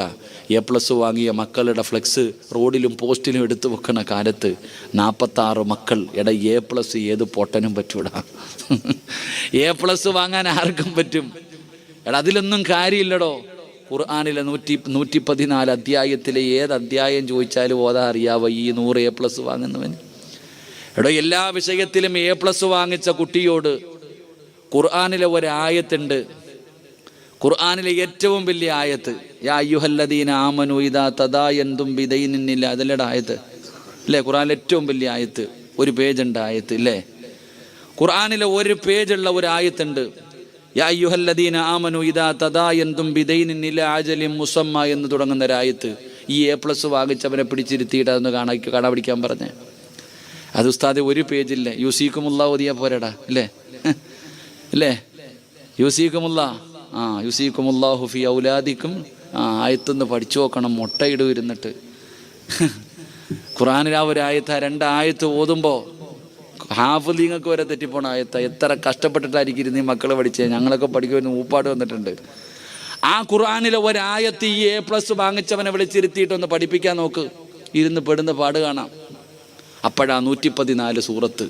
A+ വാങ്ങിയ മക്കളുടെ ഫ്ലെക്സ് റോഡിലും പോസ്റ്റിലും എടുത്തു വെക്കണ കാലത്ത് 46 മക്കൾ. A+ ഏത് പൊട്ടനും പറ്റൂടാ. A+ വാങ്ങാൻ ആർക്കും പറ്റും. അതിലൊന്നും കാര്യമില്ലടോ. ഖുർആനിലെ 114 അധ്യായത്തിലെ ഏത് അധ്യായം ചോദിച്ചാലും ഓതാ അറിയാവോ ഈ 100 A+ വാങ്ങുന്നവന്? എല്ലാ വിഷയത്തിലും A+ വാങ്ങിച്ച കുട്ടിയോട് ഖുർആനിലെ ഒരായത്തുണ്ട്. ഖുർആനിലെ ഏറ്റവും വലിയ ആയത്ത്, യാ അയ്യുഹല്ലദീന ആമനു ഇദാ തദായൻതും ബിദൈനിൻ ഇലാ, അതല്ലട ആയത്ത് അല്ലേ? ഖുർആനിലെ ഏറ്റവും വലിയ ആയത്ത്. ഒരു പേജുണ്ട് ആയത്ത് ഇല്ലേ? ഖുർആനിലെ ഒരു പേജുള്ള ഒരു ആയത്തുണ്ട്. യാ അയ്യുഹല്ലദീന ആമനു ഇദാ തദായൻതും ബിദൈനിൻ ഇലാ അജലിൻ മുസമ്മ എന്ന് തുടങ്ങുന്ന ഒരായത്ത്. ഈ A+ വാങ്ങിച്ചവനെ പിടിച്ചിരുത്തിയിട്ട് അതൊന്ന് കാണാ പിടിക്കാൻ പറഞ്ഞേ. അത് ഉസ്താദെ ഒരു പേജില്ലേ? യൂസീക്കുമുല്ലാ ഓതിയാ പോരടാ ഇല്ലേ? യൂസീക്കുമുല്ലാ, യൂസീക്കുമുല്ലാഹു ഫി ഔലാദിക്കും. ആയത്തൊന്ന് പഠിച്ചു നോക്കണം. മുട്ടയിടും ഇരുന്നിട്ട്. ഖുർആനിൽ ആ ഒരു ആയത്ത്, 2 ആയത്ത് ഓതുമ്പോൾ ഹാഫിലിങ്ങൾക്ക് വരെ തെറ്റിപ്പോണ ആയത്ത. എത്ര കഷ്ടപ്പെട്ടിട്ടായിരിക്കും ഇരുന്ന് ഈ മക്കൾ പഠിച്ചത്. ഞങ്ങളൊക്കെ പഠിക്കുമെന്ന് ഊപ്പാട് വന്നിട്ടുണ്ട്. ആ ഖുർആനിലെ ഒരായത്ത് ഈ A+ വാങ്ങിച്ചവനെ വിളിച്ചിരുത്തിയിട്ടൊന്ന് പഠിപ്പിക്കാൻ നോക്ക്. ഇരുന്ന് പെടുന്ന പാട് കാണാം. അപ്പോഴാ 114 സൂറത്ത്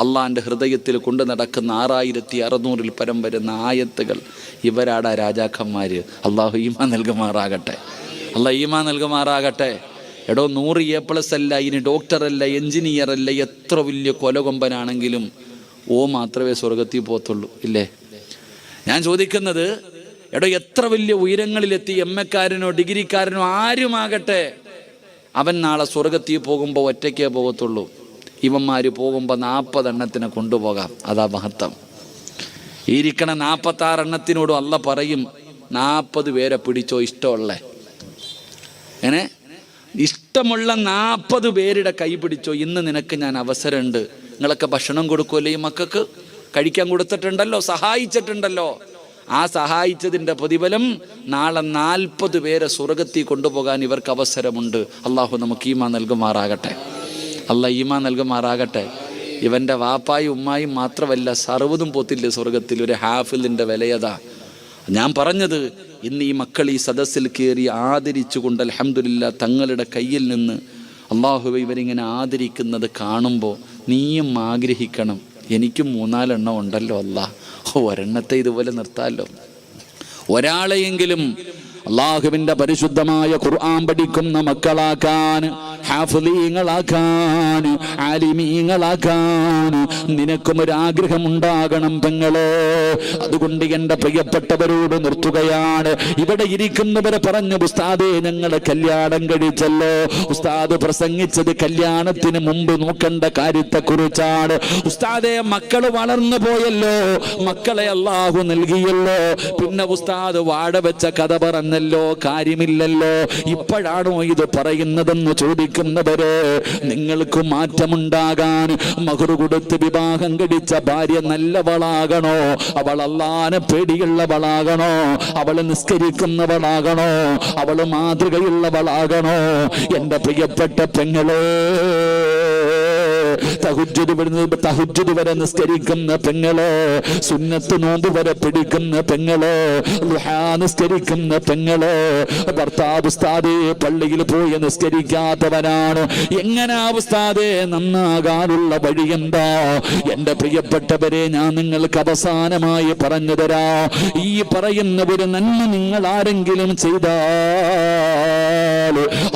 അള്ളാൻ്റെ ഹൃദയത്തിൽ കൊണ്ടു നടക്കുന്ന 6600 പരം വരുന്ന ആയത്തുകൾ. ഇവരാടാ രാജാക്കന്മാർ. അള്ളാഹു ഈമാൻ നൽകുമാറാകട്ടെ. ഈമാൻ നൽകുമാറാകട്ടെ. 100 A+ അല്ല, ഇനി ഡോക്ടറല്ല, എൻജിനീയർ അല്ല, എത്ര വലിയ കൊലകൊമ്പനാണെങ്കിലും മാത്രമേ സ്വർഗത്തിൽ പോകത്തുള്ളൂ ഇല്ലേ? ഞാൻ ചോദിക്കുന്നത്, എത്ര വലിയ ഉയരങ്ങളിലെത്തി MA-ക്കാരനോ ഡിഗ്രിക്കാരനോ ആരുമാകട്ടെ, അവൻ നാളെ സ്വർഗത്തിൽ പോകുമ്പോൾ ഒറ്റയ്ക്കേ പോകത്തുള്ളൂ. ഇവന്മാർ പോകുമ്പോൾ 40 എണ്ണത്തിനെ കൊണ്ടുപോകാം. അതാ മഹത്വം. ഇരിക്കണ 46 എണ്ണത്തിനോടും അല്ല പറയും, 40 പേരെ പിടിച്ചോ ഇഷ്ടമുള്ള. ഇഷ്ടമുള്ള 40 പേരുടെ കൈ പിടിച്ചോ. ഇന്ന് നിനക്ക് ഞാൻ അവസരമുണ്ട്. നിങ്ങളൊക്കെ ഭക്ഷണം കൊടുക്കുമല്ലോ ഈ മക്കൾക്ക്? കഴിക്കാൻ കൊടുത്തിട്ടുണ്ടല്ലോ, സഹായിച്ചിട്ടുണ്ടല്ലോ. ആ സഹായിച്ചതിൻ്റെ പ്രതിഫലം നാളെ 40 പേരെ സ്വർഗത്തിൽ കൊണ്ടുപോകാൻ ഇവർക്ക് അവസരമുണ്ട്. അള്ളാഹു നമുക്ക് ഈമാൻ നൽകുമാറാകട്ടെ. ഈമാൻ നൽകുമാറാകട്ടെ. ഇവൻ്റെ വാപ്പായും ഉമ്മായും മാത്രമല്ല, സർവ്വതും പോത്തില്ലേ സ്വർഗത്തിൽ. ഒരു ഹാഫിലിൻ്റെ വിലയതാ. ഞാൻ പറഞ്ഞത്, ഇന്ന് ഈ മക്കൾ ഈ സദസ്സിൽ കയറി ആദരിച്ചുകൊണ്ട് അൽഹംദുലില്ലാ തങ്ങളുടെ കയ്യിൽ നിന്ന് അള്ളാഹുവേ ഇവരിങ്ങനെ ആദരിക്കുന്നത് കാണുമ്പോൾ നീയും ആഗ്രഹിക്കണം, എനിക്കും 3-4 എണ്ണം ഉണ്ടല്ലോ അല്ലാഹ്, ഒരെണ്ണത്തെ ഇതുപോലെ നിർത്താമല്ലോ. ഒരാളെയെങ്കിലും അള്ളാഹുവിൻ്റെ പരിശുദ്ധമായ ഖുർആൻ പഠിക്കുന്ന മക്കളാക്കാൻ, ഹാഫിളീങ്ങളാക്കാൻ, ആലിമീങ്ങളാക്കാൻ നിനക്കും ഒരാഗ്രഹം ഉണ്ടാകണം പെങ്ങളെ. അതുകൊണ്ട് എൻ്റെ പ്രിയപ്പെട്ടവരോട് നിർത്തുകയാണ്. ഇവിടെ ഇരിക്കുന്നവരെ പറഞ്ഞു, ഉസ്താദേ ഞങ്ങളെ കല്യാണം കഴിച്ചല്ലോ. ഉസ്താദ് പ്രസംഗിച്ചത് കല്യാണത്തിന് മുമ്പ് നോക്കേണ്ട കാര്യത്തെക്കുറിച്ചാണ്. ഉസ്താദേ മക്കള് വളർന്നു പോയല്ലോ, മക്കളെ അള്ളാഹു നൽകിയല്ലോ, പിന്നെ ഉസ്താദ് വാഴ വെച്ച കഥ പറഞ്ഞല്ലോ, കാര്യമില്ലല്ലോ, ഇപ്പോഴാണോ ഇത് പറയുന്നതെന്ന് ചോദിക്കുക. ചോദിക്കുന്നവരെ, നിങ്ങൾക്ക് മാറ്റമുണ്ടാകാൻ മഹ്ർ കൊടുത്ത് വിവാഹം കഴിച്ച ഭാര്യ നല്ലവളാകണോ? അവൾ അല്ലാഹുവിനെ പേടിയുള്ളവളാകണോ? അവൾ നിസ്കരിക്കുന്നവളാകണോ? അവൾ മാതൃകയുള്ളവളാകണോ? എന്റെ പ്രിയപ്പെട്ട പെങ്ങളെ, തഹജ്ജുദ് വരെ നിസ്കരിക്കുന്ന പെങ്ങളെ, സുന്നത്ത് നോമ്പ് വരെ പിടിക്കുന്ന പെങ്ങളെ, ദുഹാ നിസ്കരിക്കുന്ന പെങ്ങളെ, ഭർത്താവ് ഉസ്താദേ പള്ളിയിൽ പോയി നിസ്കരിക്കാത്തവനാണ്, എങ്ങനെ ഉസ്താദേ നന്നാകാനുള്ള വഴി എന്താ? എന്റെ പ്രിയപ്പെട്ടവരെ, ഞാൻ നിങ്ങൾക്ക് അവസാനമായി പറഞ്ഞു തരാ. ഈ പറയുന്ന ഒരു നന്മ നിങ്ങൾ ആരെങ്കിലും ചെയ്താൽ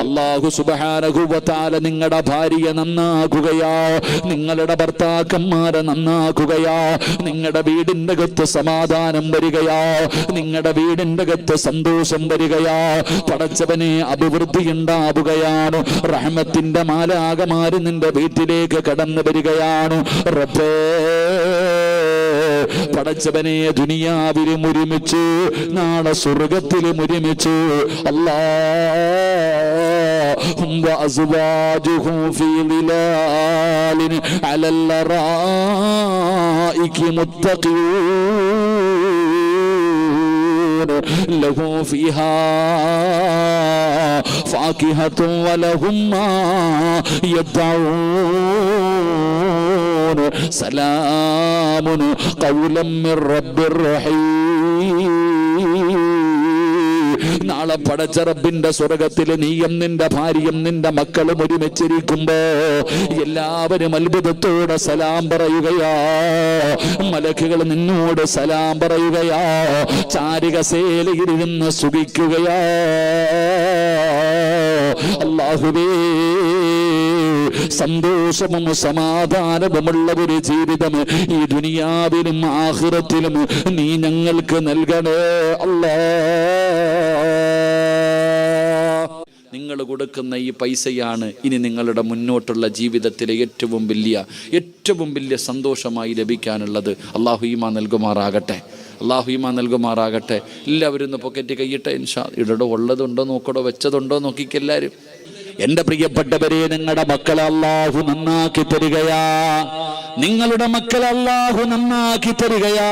അല്ലാഹു സുബ്ഹാനഹു വ തആല നിങ്ങളുടെ ഭാര്യയെ നന്നാക്കുകയാ, നിങ്ങളുടെ ഭർത്താക്കന്മാരെ നന്നാക്കുകയാ, നിങ്ങളുടെ വീടിന്റെ അകത്ത് സമാധാനം വരികയാ, നിങ്ങളുടെ വീടിന്റെ അകത്ത് സന്തോഷം വരികയാ, പടച്ചവനെ അഭിവൃദ്ധി ഉണ്ടാവുകയാണ്, റഹ്മത്തിന്റെ മാലാകമാര് നിന്റെ വീട്ടിലേക്ക് കടന്നു വരികയാണ്. റബ്ബേ, പടച്ചവനെ ദുനിയാവിലും ഒരുമിച്ചു, നാളെ സ്വർഗത്തിലും ഒരുമിച്ചു. അല്ലാഹും വഅസ്വാജുഹും ഫീ ളിലാലിൻ അലൽ ലറായികി മുത്തഖീൻ ലഹു ഫീഹാ ഫാകിഹത്തുൻ വലഹും മാ യദ്ഊൻ സലാമുൻ ഖൗലൻ മിർ റബ്ബിർ റഹീം. നാളെ പടച്ച റബ്ബിന്റെ സ്വർഗത്തിൽ നീയും നിന്റെ ഭാര്യയും നിന്റെ മക്കളും ഒരുമിച്ചിരിക്കുമ്പോ എല്ലാവരും അത്ഭുതത്തോടെ സലാം പറയുകയാ, മലക്കുകൾ നിന്നോട് സലാം പറയുകയാ, ചാരികസേലയിരുന്ന് സുഖിക്കുകയാ. അല്ലാഹുവേ, സന്തോഷവും സമാധാനവുമുള്ള ഒരു ജീവിതം ഈ ദുനിയാവിലും ആഖിറത്തിലും നീ ഞങ്ങൾക്ക് നൽകണേ അല്ലാഹ്. നിങ്ങൾ കൊടുക്കുന്ന ഈ പൈസയാണ് ഇനി നിങ്ങളുടെ മുന്നോട്ടുള്ള ജീവിതത്തിലെ ഏറ്റവും വലിയ സന്തോഷമായി ലഭിക്കാനുള്ളത്. അല്ലാഹു ഈമാൻ നൽകുമാറാകട്ടെ, അല്ലാഹു ഈമാൻ നൽകുമാറാകട്ടെ. എല്ലാവരും ഒന്ന് പോക്കറ്റ് കൈയിട്ടെ ഇൻഷാ. ഇവിടെ ഉള്ളതുണ്ടോ നോക്കടോ, വെച്ചതുണ്ടോ നോക്കിക്കെല്ലാവരും. എന്റെ പ്രിയപ്പെട്ടവരെ, നിങ്ങളുടെ മക്കളെ അല്ലാഹു നന്നാക്കി തരികയാ, നിങ്ങളുടെ മക്കളെ അല്ലാഹു നന്നാക്കി തരികയാ.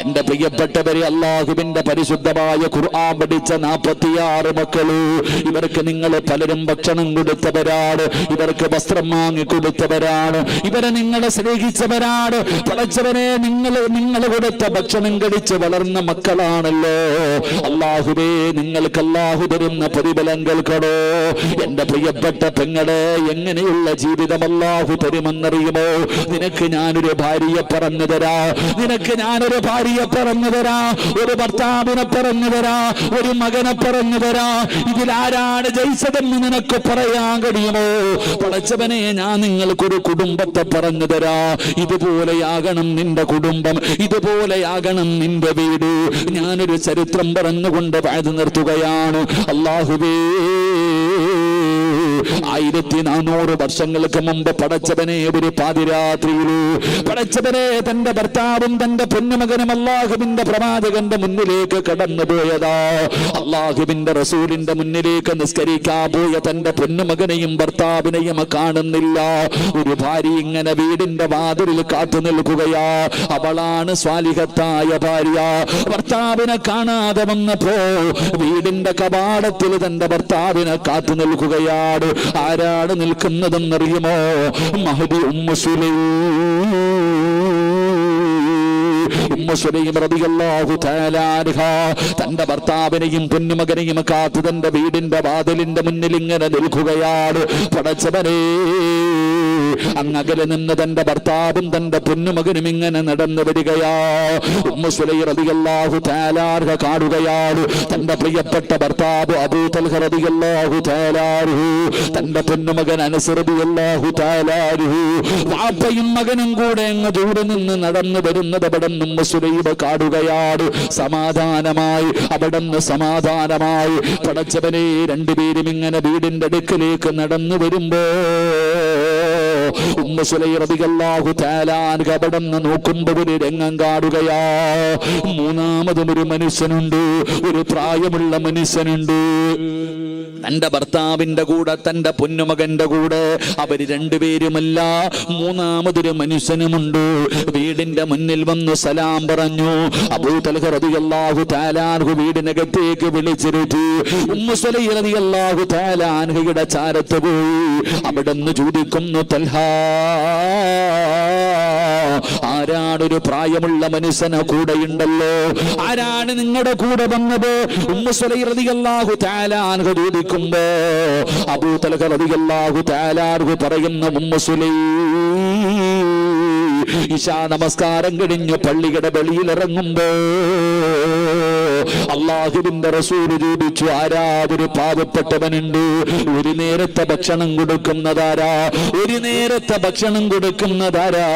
എന്റെ പ്രിയപ്പെട്ടവരെ, അല്ലാഹുവിന്റെ പരിശുദ്ധമായ ഖുർആൻ പഠിച്ച 46 മക്കള്, ഇവർക്ക് നിങ്ങൾ പലരും ഭക്ഷണം കൊടുത്തവരാണ്, ഇവർക്ക് വസ്ത്രം വാങ്ങി കൊടുത്തവരാണ്, ഇവരെ നിങ്ങളെ സ്നേഹിച്ചവരാണ്. പടച്ചവനെ, നിങ്ങൾ കൊടുത്ത ഭക്ഷണം കഴിച്ച് വളർന്ന മക്കളാണല്ലോ. അല്ലാഹുവേ, നിങ്ങൾക്ക് അല്ലാഹു തരുന്ന പ്രതിഫലം കേൾക്കണോ? എന്റെ പ്രിയപ്പെട്ട പെങ്ങളെ, എങ്ങനെയുള്ള ജീവിതം അല്ലാഹു തരുമെന്നറിയുമോ? നിനക്ക് ഞാനൊരു ഭാര്യയെ പറഞ്ഞു തരാ, നിനക്ക് ഞാനൊരു ഭാര്യയെ പറഞ്ഞു തരാ, ഒരു ഭർത്താവിനെ പറഞ്ഞു തരാ, ഒരു മകനെ പറഞ്ഞു തരാ. ഇതിലാരാണ് ജയിച്ചതെന്ന് നിനക്ക് പറയാൻ കഴിയുമോ? പടച്ചവനെ, ഞാൻ നിങ്ങൾക്കൊരു കുടുംബത്തെ പറഞ്ഞു തരാ. ഇതുപോലെയാകണം നിന്റെ കുടുംബം, ഇതുപോലെയാകണം നിന്റെ വീട്. ഞാനൊരു ചരിത്രം പറഞ്ഞുകൊണ്ട് വാഴ്ന്നു നിർത്തുകയാണ്. അല്ലാഹുവേ, 1400 വർഷങ്ങൾക്ക് മുമ്പ് പടച്ചവനെ ഒരു പാതിരാത്രിയിൽ പടച്ചവനെ തന്റെ ഭർത്താവും തന്റെ പൊന്നുമകനും അല്ലാഹുവിന്റെ പ്രവാചകന്റെ മുന്നിലേക്ക് കടന്നുപോയതാ. അല്ലാഹുവിന്റെ റസൂലിന്റെ മുന്നിലേക്ക് നിസ്കരിക്കാൻ പോയ തന്റെ പൊന്നുമകനെയും ഭർത്താവിനെയും കാണുന്നില്ല. ഒരു ഭാര്യ ഇങ്ങനെ വീടിന്റെ വാതിലിൽ കാത്തു നിൽക്കുകയാ. അവളാണ് സ്വാലിഹത്തായ ഭാര്യ. ഭർത്താവിനെ കാണാതെ വന്നപ്പോ വീടിന്റെ കവാടത്തിൽ തന്റെ ഭർത്താവിനെ കാത്തു നിൽക്കുകയാണ്. ആരാണ് നിൽക്കുന്നതെന്നറിയുമോ? മഹദി ഉമ്മു സുലൈം റളിയല്ലാഹു തആല അൻഹ തന്റെ ഭർത്താവിനെയും പൊന്നുമകനെയും കാത്തു തന്റെ വീടിന്റെ വാതിലിന്റെ മുന്നിൽ ഇങ്ങനെ നിൽക്കുകയാണ്. പടച്ചവനെ, അങ്ങകലെ നിന്ന് തന്റെ ഭർത്താവും തന്റെ പൊന്നുമകനും ഇങ്ങനെ നടന്നു വരികയാ. ഉമ്മു സുലൈം റളിയല്ലാഹു തആല അൻഹ കാണുകയാണ് തന്റെ പ്രിയപ്പെട്ട ഭർത്താവ് അബൂ തൽഹ റളിയല്ലാഹു തആല അൻഹു, തന്റെ പൊന്നുമകൻ അനസ് റളിയല്ലാഹു തആല അൻഹു, വാപ്പയും മകനും കൂടെ അങ്ങ് ദൂരെ നിന്ന് നടന്നു വരുന്നത് അവിടുന്ന് ഉമ്മു സുലൈം കാണുകയാണ്. സമാധാനമായി അവിടുന്ന് സമാധാനമായി പടച്ചവനെ, രണ്ടുപേരും ഇങ്ങനെ വീടിന്റെ അടുക്കലേക്ക് നടന്നു വരുമ്പോ ഉമ്മു സുലൈം റളിയല്ലാഹു തആല അൻഹ അവിടുന്ന് നോക്കുമ്പോൾ ഒരു രംഗം കാണുകയാ. മൂന്നാമതും ഒരു മനുഷ്യനുണ്ട്, ഒരു പ്രായമുള്ള മനുഷ്യനുണ്ട്. തന്റെ ഭർത്താവിന്റെ കൂടെ, തന്റെ പൊന്നുമകന്റെ കൂടെ. അവര് രണ്ടുപേരുമല്ല, മൂന്നാമതൊരു മനുഷ്യനുമുണ്ട്. വീടിന്റെ മുന്നിൽ വന്ന് സലാം പറഞ്ഞു. അബൂ തൽഹ റളിയല്ലാഹു തആല അൻഹു വീടിനകത്തേക്ക് വിളിച്ചിരുത്തി. ഉമ്മു സുലൈം റളിയല്ലാഹു തആല അൻഹയുടെ ചാരത്ത് പോയി. അവിടുന്ന് ചോദിക്കുന്നു, തൽഹ, ആരാണൊരു പ്രായമുള്ള മനുഷ്യനെ കൂടെയുണ്ടല്ലോ, ആരാണ് നിങ്ങളുടെ കൂടെ വന്നത്? ഉമ്മു സുലൈം റളിയല്ലാഹു തആല അൻഹ ചോദിക്കുമ്പോ അബൂ തൽഹ റളിയല്ലാഹു തആല അൻഹു പറയുന്ന, ഉമ്മു സുലൈം ഇശാ നമസ്കാരം കഴിഞ്ഞ് പള്ളിയുടെ വെളിയിൽ ഇറങ്ങുമ്പോ അല്ലാഹുവിന്റെ റസൂൽ ചോദിച്ചു, ആരാ ഒരു പാവപ്പെട്ടവനുണ്ട്, ഒരു നേരത്തെ ഭക്ഷണം കൊടുക്കുന്നതാരാ, ഒരു നേരത്തെ ഭക്ഷണം കൊടുക്കുന്നതാരാ?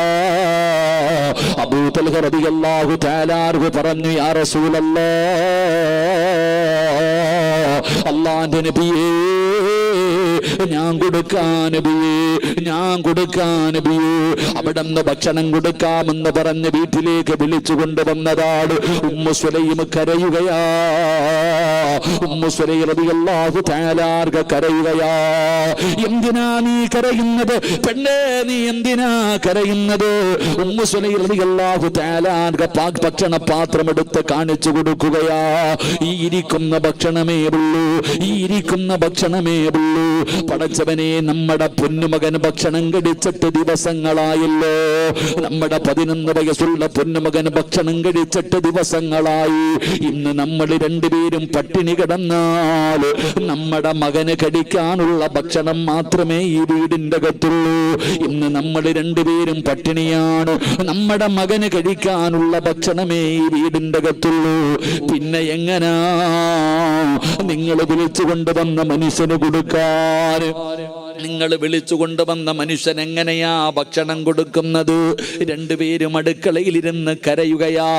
അബൂ തൽഹ റളിയല്ലാഹു തആല അൻഹു പറഞ്ഞു, യാ റസൂലല്ലാഹ്, അല്ലാഹുവിന്റെ നബിയേ, ഞാൻ കൊടുക്കാൻ നബിയേ, ഞാൻ കൊടുക്കാൻ നബിയേ. അവിടുന്ന് ഭക്ഷണം കൊടുക്കാമെന്ന് പറഞ്ഞ് വീട്ടിലേക്ക് വിളിച്ചു കൊണ്ടുവന്നതാണ്. Ummu Sulaim കരയുകയാ. ഉമ്മു സുലൈം റളിയല്ലാഹു തആല അൻഹ കരയുകയാ. എന്തിനാ നീ കരയുന്നത് പെണ്ണേ, നീ എന്തിനാ കരയുന്നത്? ഉമ്മു സുലൈം റളിയല്ലാഹു തആല അൻഹ ഭക്ഷണ പാത്രം എടുത്ത് കാണിച്ചു കൊടുക്കുകയാ. ഈ ഇരിക്കുന്ന ഭക്ഷണമേ ഉള്ളൂ, ഈ ഇരിക്കുന്ന ഭക്ഷണമേ ഉള്ളൂ. പടച്ചവനെ, നമ്മുടെ പൊന്നുമകൻ ഭക്ഷണം കഴിച്ചിട്ട് ദിവസങ്ങളായല്ലോ. നമ്മുടെ 11 വയസ്സുള്ള പൊന്നുമകൻ ഭക്ഷണം കഴിച്ചിട്ട് ദിവസങ്ങളായി. ഇന്ന് നമ്മൾ രണ്ടുപേരും പട്ടിണി കിടന്നാൽ നമ്മുടെ മകന് കഴിക്കാനുള്ള ഭക്ഷണം മാത്രമേ ഈ വീടിന്റെ അകത്തുള്ളൂ. ഇന്ന് നമ്മൾ രണ്ടുപേരും പട്ടിണിയാണ്, നമ്മുടെ മകന് കഴിക്കാനുള്ള ഭക്ഷണമേ ഈ വീടിന്റെ അകത്തുള്ളൂ. പിന്നെ എങ്ങനാ നിങ്ങൾ വിളിച്ചു കൊണ്ടുവന്ന മനുഷ്യന് കൊടുക്കാൻ? നിങ്ങൾ വിളിച്ചു കൊണ്ടുവന്ന മനുഷ്യൻ എങ്ങനെയാ ഭക്ഷണം കൊടുക്കുന്നത്? രണ്ടുപേരും അടുക്കളയിലിരുന്ന് കരയുകയാ,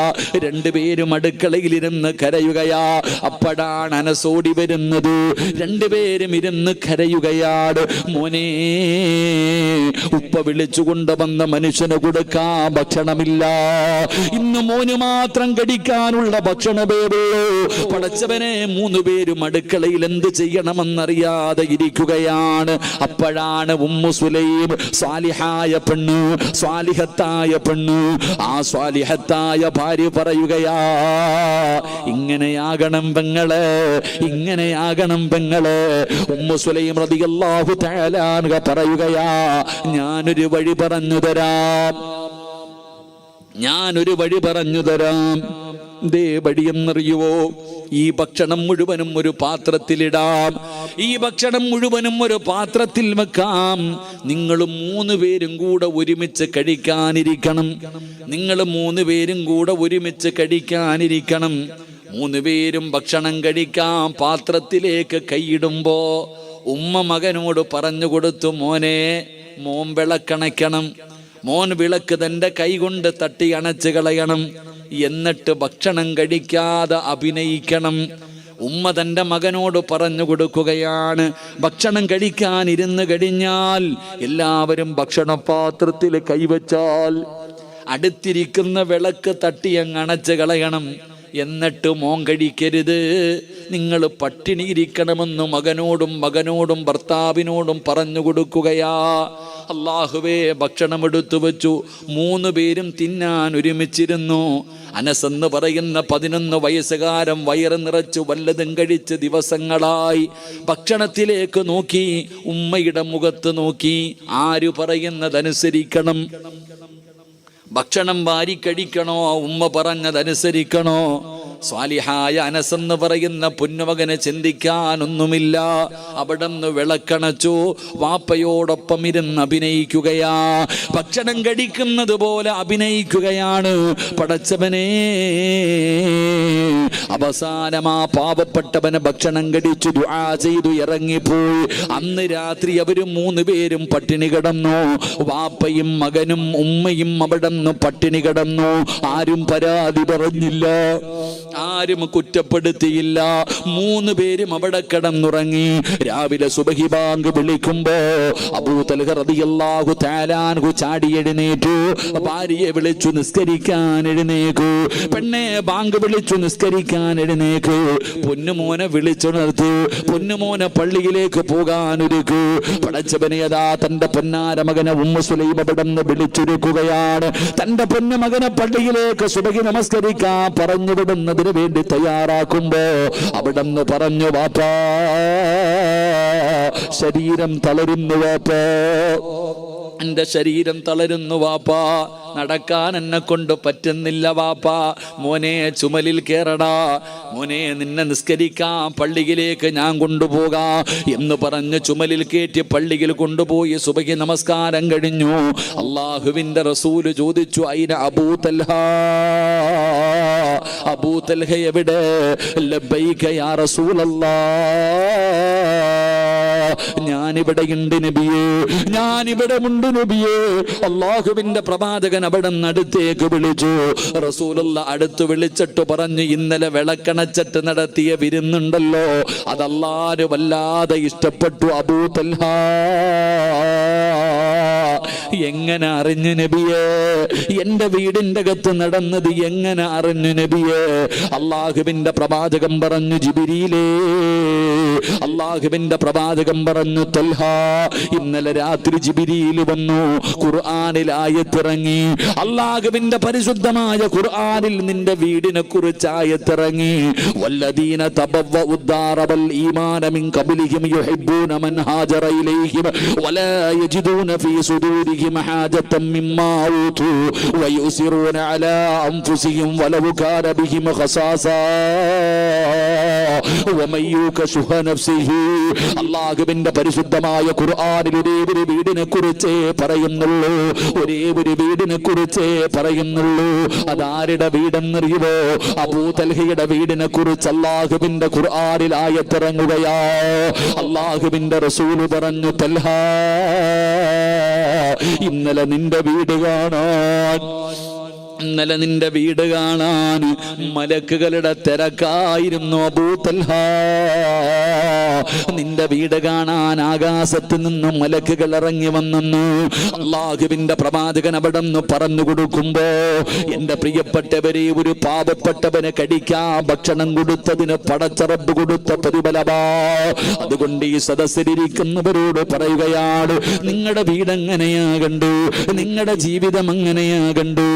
രണ്ടുപേരും അടുക്കളയിലിരുന്ന് കരയുകയാ. അപ്പോഴാണ് അനസോടി വരുന്നത്. രണ്ടുപേരും ഇരുന്ന് കരയുകയാണ്. മോനെ, ഉപ്പ വിളിച്ചു കൊണ്ടുവന്ന മനുഷ്യന് കൊടുക്കാൻ ഭക്ഷണമില്ല, ഇന്ന് മോന് മാത്രം കഴിക്കാനുള്ള ഭക്ഷണമേ ഉള്ളൂ. പടച്ചവനെ, 3 പേരും അടുക്കളയിൽ എന്ത് ചെയ്യണമെന്നറിയാതെ ഇരിക്കുകയാണ്. അപ്പോഴാണ് ഉമ്മു സുലൈം, സ്വാലിഹായ പെണ്ണ്, സ്വാലിഹത്തായ പെണ്ണ്, ആ സ്വാലിഹത്തായ ഭാര്യ പറയുകയാ, ഇങ്ങനെയാകണം പെങ്ങളെ, ഇങ്ങനെയാകണം പെങ്ങളെ. ഉമ്മു സുലൈം റളിയല്ലാഹു തആല അൻഹ പറയുകയാ, ഞാനൊരു വഴി പറഞ്ഞു തരാം, ഞാനൊരു വഴി പറഞ്ഞു തരാം. ദേ വഴിയെന്നറിയുവോ? ഈ ഭക്ഷണം മുഴുവനും ഒരു പാത്രത്തിലിടാം, ഈ ഭക്ഷണം മുഴുവനും ഒരു പാത്രത്തിൽ വെക്കാം. നിങ്ങൾ 3 പേരും കൂടെ ഒരുമിച്ച് കഴിക്കാനിരിക്കണം, നിങ്ങൾ 3 പേരും കൂടെ ഒരുമിച്ച് കഴിക്കാനിരിക്കണം. 3 പേരും ഭക്ഷണം കഴിക്കാൻ പാത്രത്തിലേക്ക് കൈയിടുമ്പോ ഉമ്മ മകനോട് പറഞ്ഞു കൊടുത്തു, മോനെ, മോൻ വിളക്കണയ്ക്കണം, മോൻ വിളക്ക് തൻ്റെ കൈ കൊണ്ട് തട്ടി അണച്ച് കളയണം, എന്നിട്ട് ഭക്ഷണം കഴിക്കാതെ അഭിനയിക്കണം. ഉമ്മ തൻ്റെ മകനോട് പറഞ്ഞു കൊടുക്കുകയാണ്, ഭക്ഷണം കഴിക്കാൻ ഇരുന്ന് കഴിഞ്ഞാൽ എല്ലാവരും ഭക്ഷണപാത്രത്തിൽ കൈവച്ചാൽ അടുത്തിരിക്കുന്ന വിളക്ക് തട്ടി അങ്ങ് അണച്ച് കളയണം, എന്നിട്ട് മോൻ കഴിക്കരുത്, നിങ്ങൾ പട്ടിണിയിരിക്കണമെന്ന് മകനോടും ഭർത്താവിനോടും പറഞ്ഞു കൊടുക്കുകയാ. അല്ലാഹുവേ, ഭക്ഷണം എടുത്തു വെച്ചു. 3 പേരും തിന്നാൻ ഒരുമിച്ചിരുന്നു. അനസ് എന്ന് പറയുന്ന 11 വയസ്സുകാരൻ വയറ് നിറച്ചു വല്ലതും കഴിച്ച് ദിവസങ്ങളായി. ഭക്ഷണത്തിലേക്ക് നോക്കി, ഉമ്മയുടെ മുഖത്ത് നോക്കി. ആര് പറയുന്നതനുസരിക്കണം? ഭക്ഷണം വാരിക്കഴിക്കണോ, ഉമ്മ പറഞ്ഞതനുസരിക്കണോ? സ്വാലിഹായ അനസ് എന്ന് പറയുന്ന പൊന്നുമകനെ ചിന്തിക്കാനൊന്നുമില്ല. അവിടുന്ന് വിളക്കണച്ചു, വാപ്പയോടൊപ്പം ഇരുന്ന് അഭിനയിക്കുകയാ, ഭക്ഷണം കഴിക്കുന്നത് പോലെ അഭിനയിക്കുകയാണ്. പടച്ചവനെ, അവസാനം ആ പാവപ്പെട്ടവന് ഭക്ഷണം കഴിച്ചു ദുആ ചെയ്തു ഇറങ്ങിപ്പോയി. അന്ന് രാത്രി അവര് 3 പേരും പട്ടിണി കിടന്നു. വാപ്പയും മകനും ഉമ്മയും അവിടെ പട്ടിണി കിടന്നു. ആരും പരാതി പറഞ്ഞില്ല, ആരും കുറ്റപ്പെടുത്തിയില്ല. 3 പേരും അവിടെ കിടന്നുറങ്ങി. രാവിലെ സുബഹി ബാങ്ക് വിളിക്കുമ്പോ അബൂ തൽഹ റളിയല്ലാഹു തആല അൻഹു ചാടി എഴുന്നേറ്റു. ഭാര്യയെ വിളിച്ചു നിസ്കരിക്കാൻ എഴുന്നേക്കു. പെണ്ണെ ബാങ്ക് വിളിച്ചു നിസ്കരിക്കാൻ എഴുന്നേക്കു. പൊന്നുമോനെ വിളിച്ചുണർത്തു. പൊന്നുമോനെ പള്ളിയിലേക്ക് പോകാൻ ഒരുക്കു. പടച്ചവനെ അതാ തന്റെ പൊന്നാര മകനെ ഉമ്മു സുലൈമ അവിടുന്ന് വിളിച്ചൊരുക്കുകയാണ്. തന്റെ പൊന്നുമകനെ പള്ളിയിലേക്ക് സുബഹി നമസ്കരിക്കാൻ പറഞ്ഞു വിടുന്നതിന് വേണ്ടി തയ്യാറാക്കുമ്പോ അവിടുന്ന് പറഞ്ഞു, വാപ്പാ ശരീരം തളരുന്നു വാപ്പാ, എന്റെ ശരീരം തളരുന്നു വാപ്പാ, നടക്കാൻ എന്നെ കൊണ്ട് പറ്റുന്നില്ല വാപ്പാ. മോനെ ചുമലിൽ കേറടാ, മോനെ നിന്നെ നിസ്കരിക്കാൻ പള്ളിയിലേക്ക് ഞാൻ കൊണ്ടുപോകാം എന്ന് പറഞ്ഞ് ചുമലിൽ കയറ്റി പള്ളിയിൽ കൊണ്ടുപോയി സുബഹി നമസ്കാരം കഴിഞ്ഞു. അള്ളാഹുവിന്റെ റസൂല് ചോദിച്ചു, അയിന അബൂ തൽഹ, അബൂ തൽഹ എവിടെ? ലബ്ബൈക യാ റസൂലല്ലാഹ്, ഞാനിവിടെയുണ്ട് നബിയേ, ഞാനിവിടെ ഉണ്ട് നബിയേ. അള്ളാഹുവിന്റെ പ്രവാചകൻ അവിടെ അടുത്തേക്ക് വിളിച്ചു. റസൂലുള്ള അടുത്ത് വിളിച്ചിട്ട് പറഞ്ഞു, ഇന്നലെ വിളക്കണച്ചിട്ട് നടത്തിയ വിരുന്നുണ്ടല്ലോ, അതല്ലാരും വല്ലാതെ ഇഷ്ടപ്പെട്ടു അബൂ തൽഹ. എങ്ങനെ അറിഞ്ഞു നബിയേ? എന്റെ വീടിന്റെ അകത്ത് നടന്നത് എങ്ങനെ അറിഞ്ഞു നബിയേ? അള്ളാഹുവിന്റെ പ്രവാചകൻ പറഞ്ഞു, ജിബ്രീലേ, അള്ളാഹുവിന്റെ പ്രവാചകൻ പറഞ്ഞു, തൽഹ ഇന്നലെ രാത്രി ജിബ്രീൽ വന്നു, ഖുർആനിൽ ആയത്തിറങ്ങി. അള്ളാഹുവിന്റെ പരിശുദ്ധമായ ഖുർആനിൽ നിന്റെ വീടിനെ കുറിച്ച് ആയത്തിറങ്ങി. വല്ലദീന തബവ്വഉ الدار والإيمان من قبلهم يحبون من هاجر إليهم ولا يجدون في صدورهم حاجة مما أوتوا ويؤثرون على أنفسهم ولو كان بهم خصاصة ومن يوق شح نفسه. അള്ളാഹുവിന്റെ പരിശുദ്ധമായ ഖുർആനിൽ ഒരേ ഒരു വീടിനെ കുറിച്ച് പറയുന്നുള്ളൂ, ഒരേ ഒരു വീടിനെ കുറിച്ച് പറയുന്നുള്ളൂ. അതാരുടെ വീടെന്നറിയുമോ? അബൂ തൽഹയുടെ വീടിനെ കുറിച്ച് അള്ളാഹുവിന്റെ ഖുർആനിൽ ആയത്തിറങ്ങുകയാ. അള്ളാഹുവിന്റെ റസൂല് പറഞ്ഞു, തൽഹ ഇന്നലെ നിന്റെ വീട് കാണാൻ, ഇന്നലെ നിന്റെ വീട് കാണാൻ മലക്കുകളുടെ തിരക്കായിരുന്നു അബൂ തൽഹ. നിന്റെ വീട് കാണാൻ ആകാശത്ത് നിന്നും മലക്കുകൾ ഇറങ്ങി വന്നെന്ന് അള്ളാഹുവിന്റെ പ്രവാചകൻ അവിടെ നിന്ന് പറഞ്ഞു കൊടുക്കുമ്പോ, എന്റെ പ്രിയപ്പെട്ടവരെ, ഒരു പാവപ്പെട്ടവനെ കടിക്കാൻ ഭക്ഷണം കൊടുത്തതിന് പടച്ച റബ്ബ് കൊടുത്ത പ്രതിഫലമാ. അതുകൊണ്ട് ഈ സദസ്സിലിരിക്കുന്നവരോട് പറയുകയാണ്, നിങ്ങളുടെ വീട് എങ്ങനെയാ കണ്ടു? നിങ്ങളുടെ ജീവിതം എങ്ങനെയാ കണ്ടു?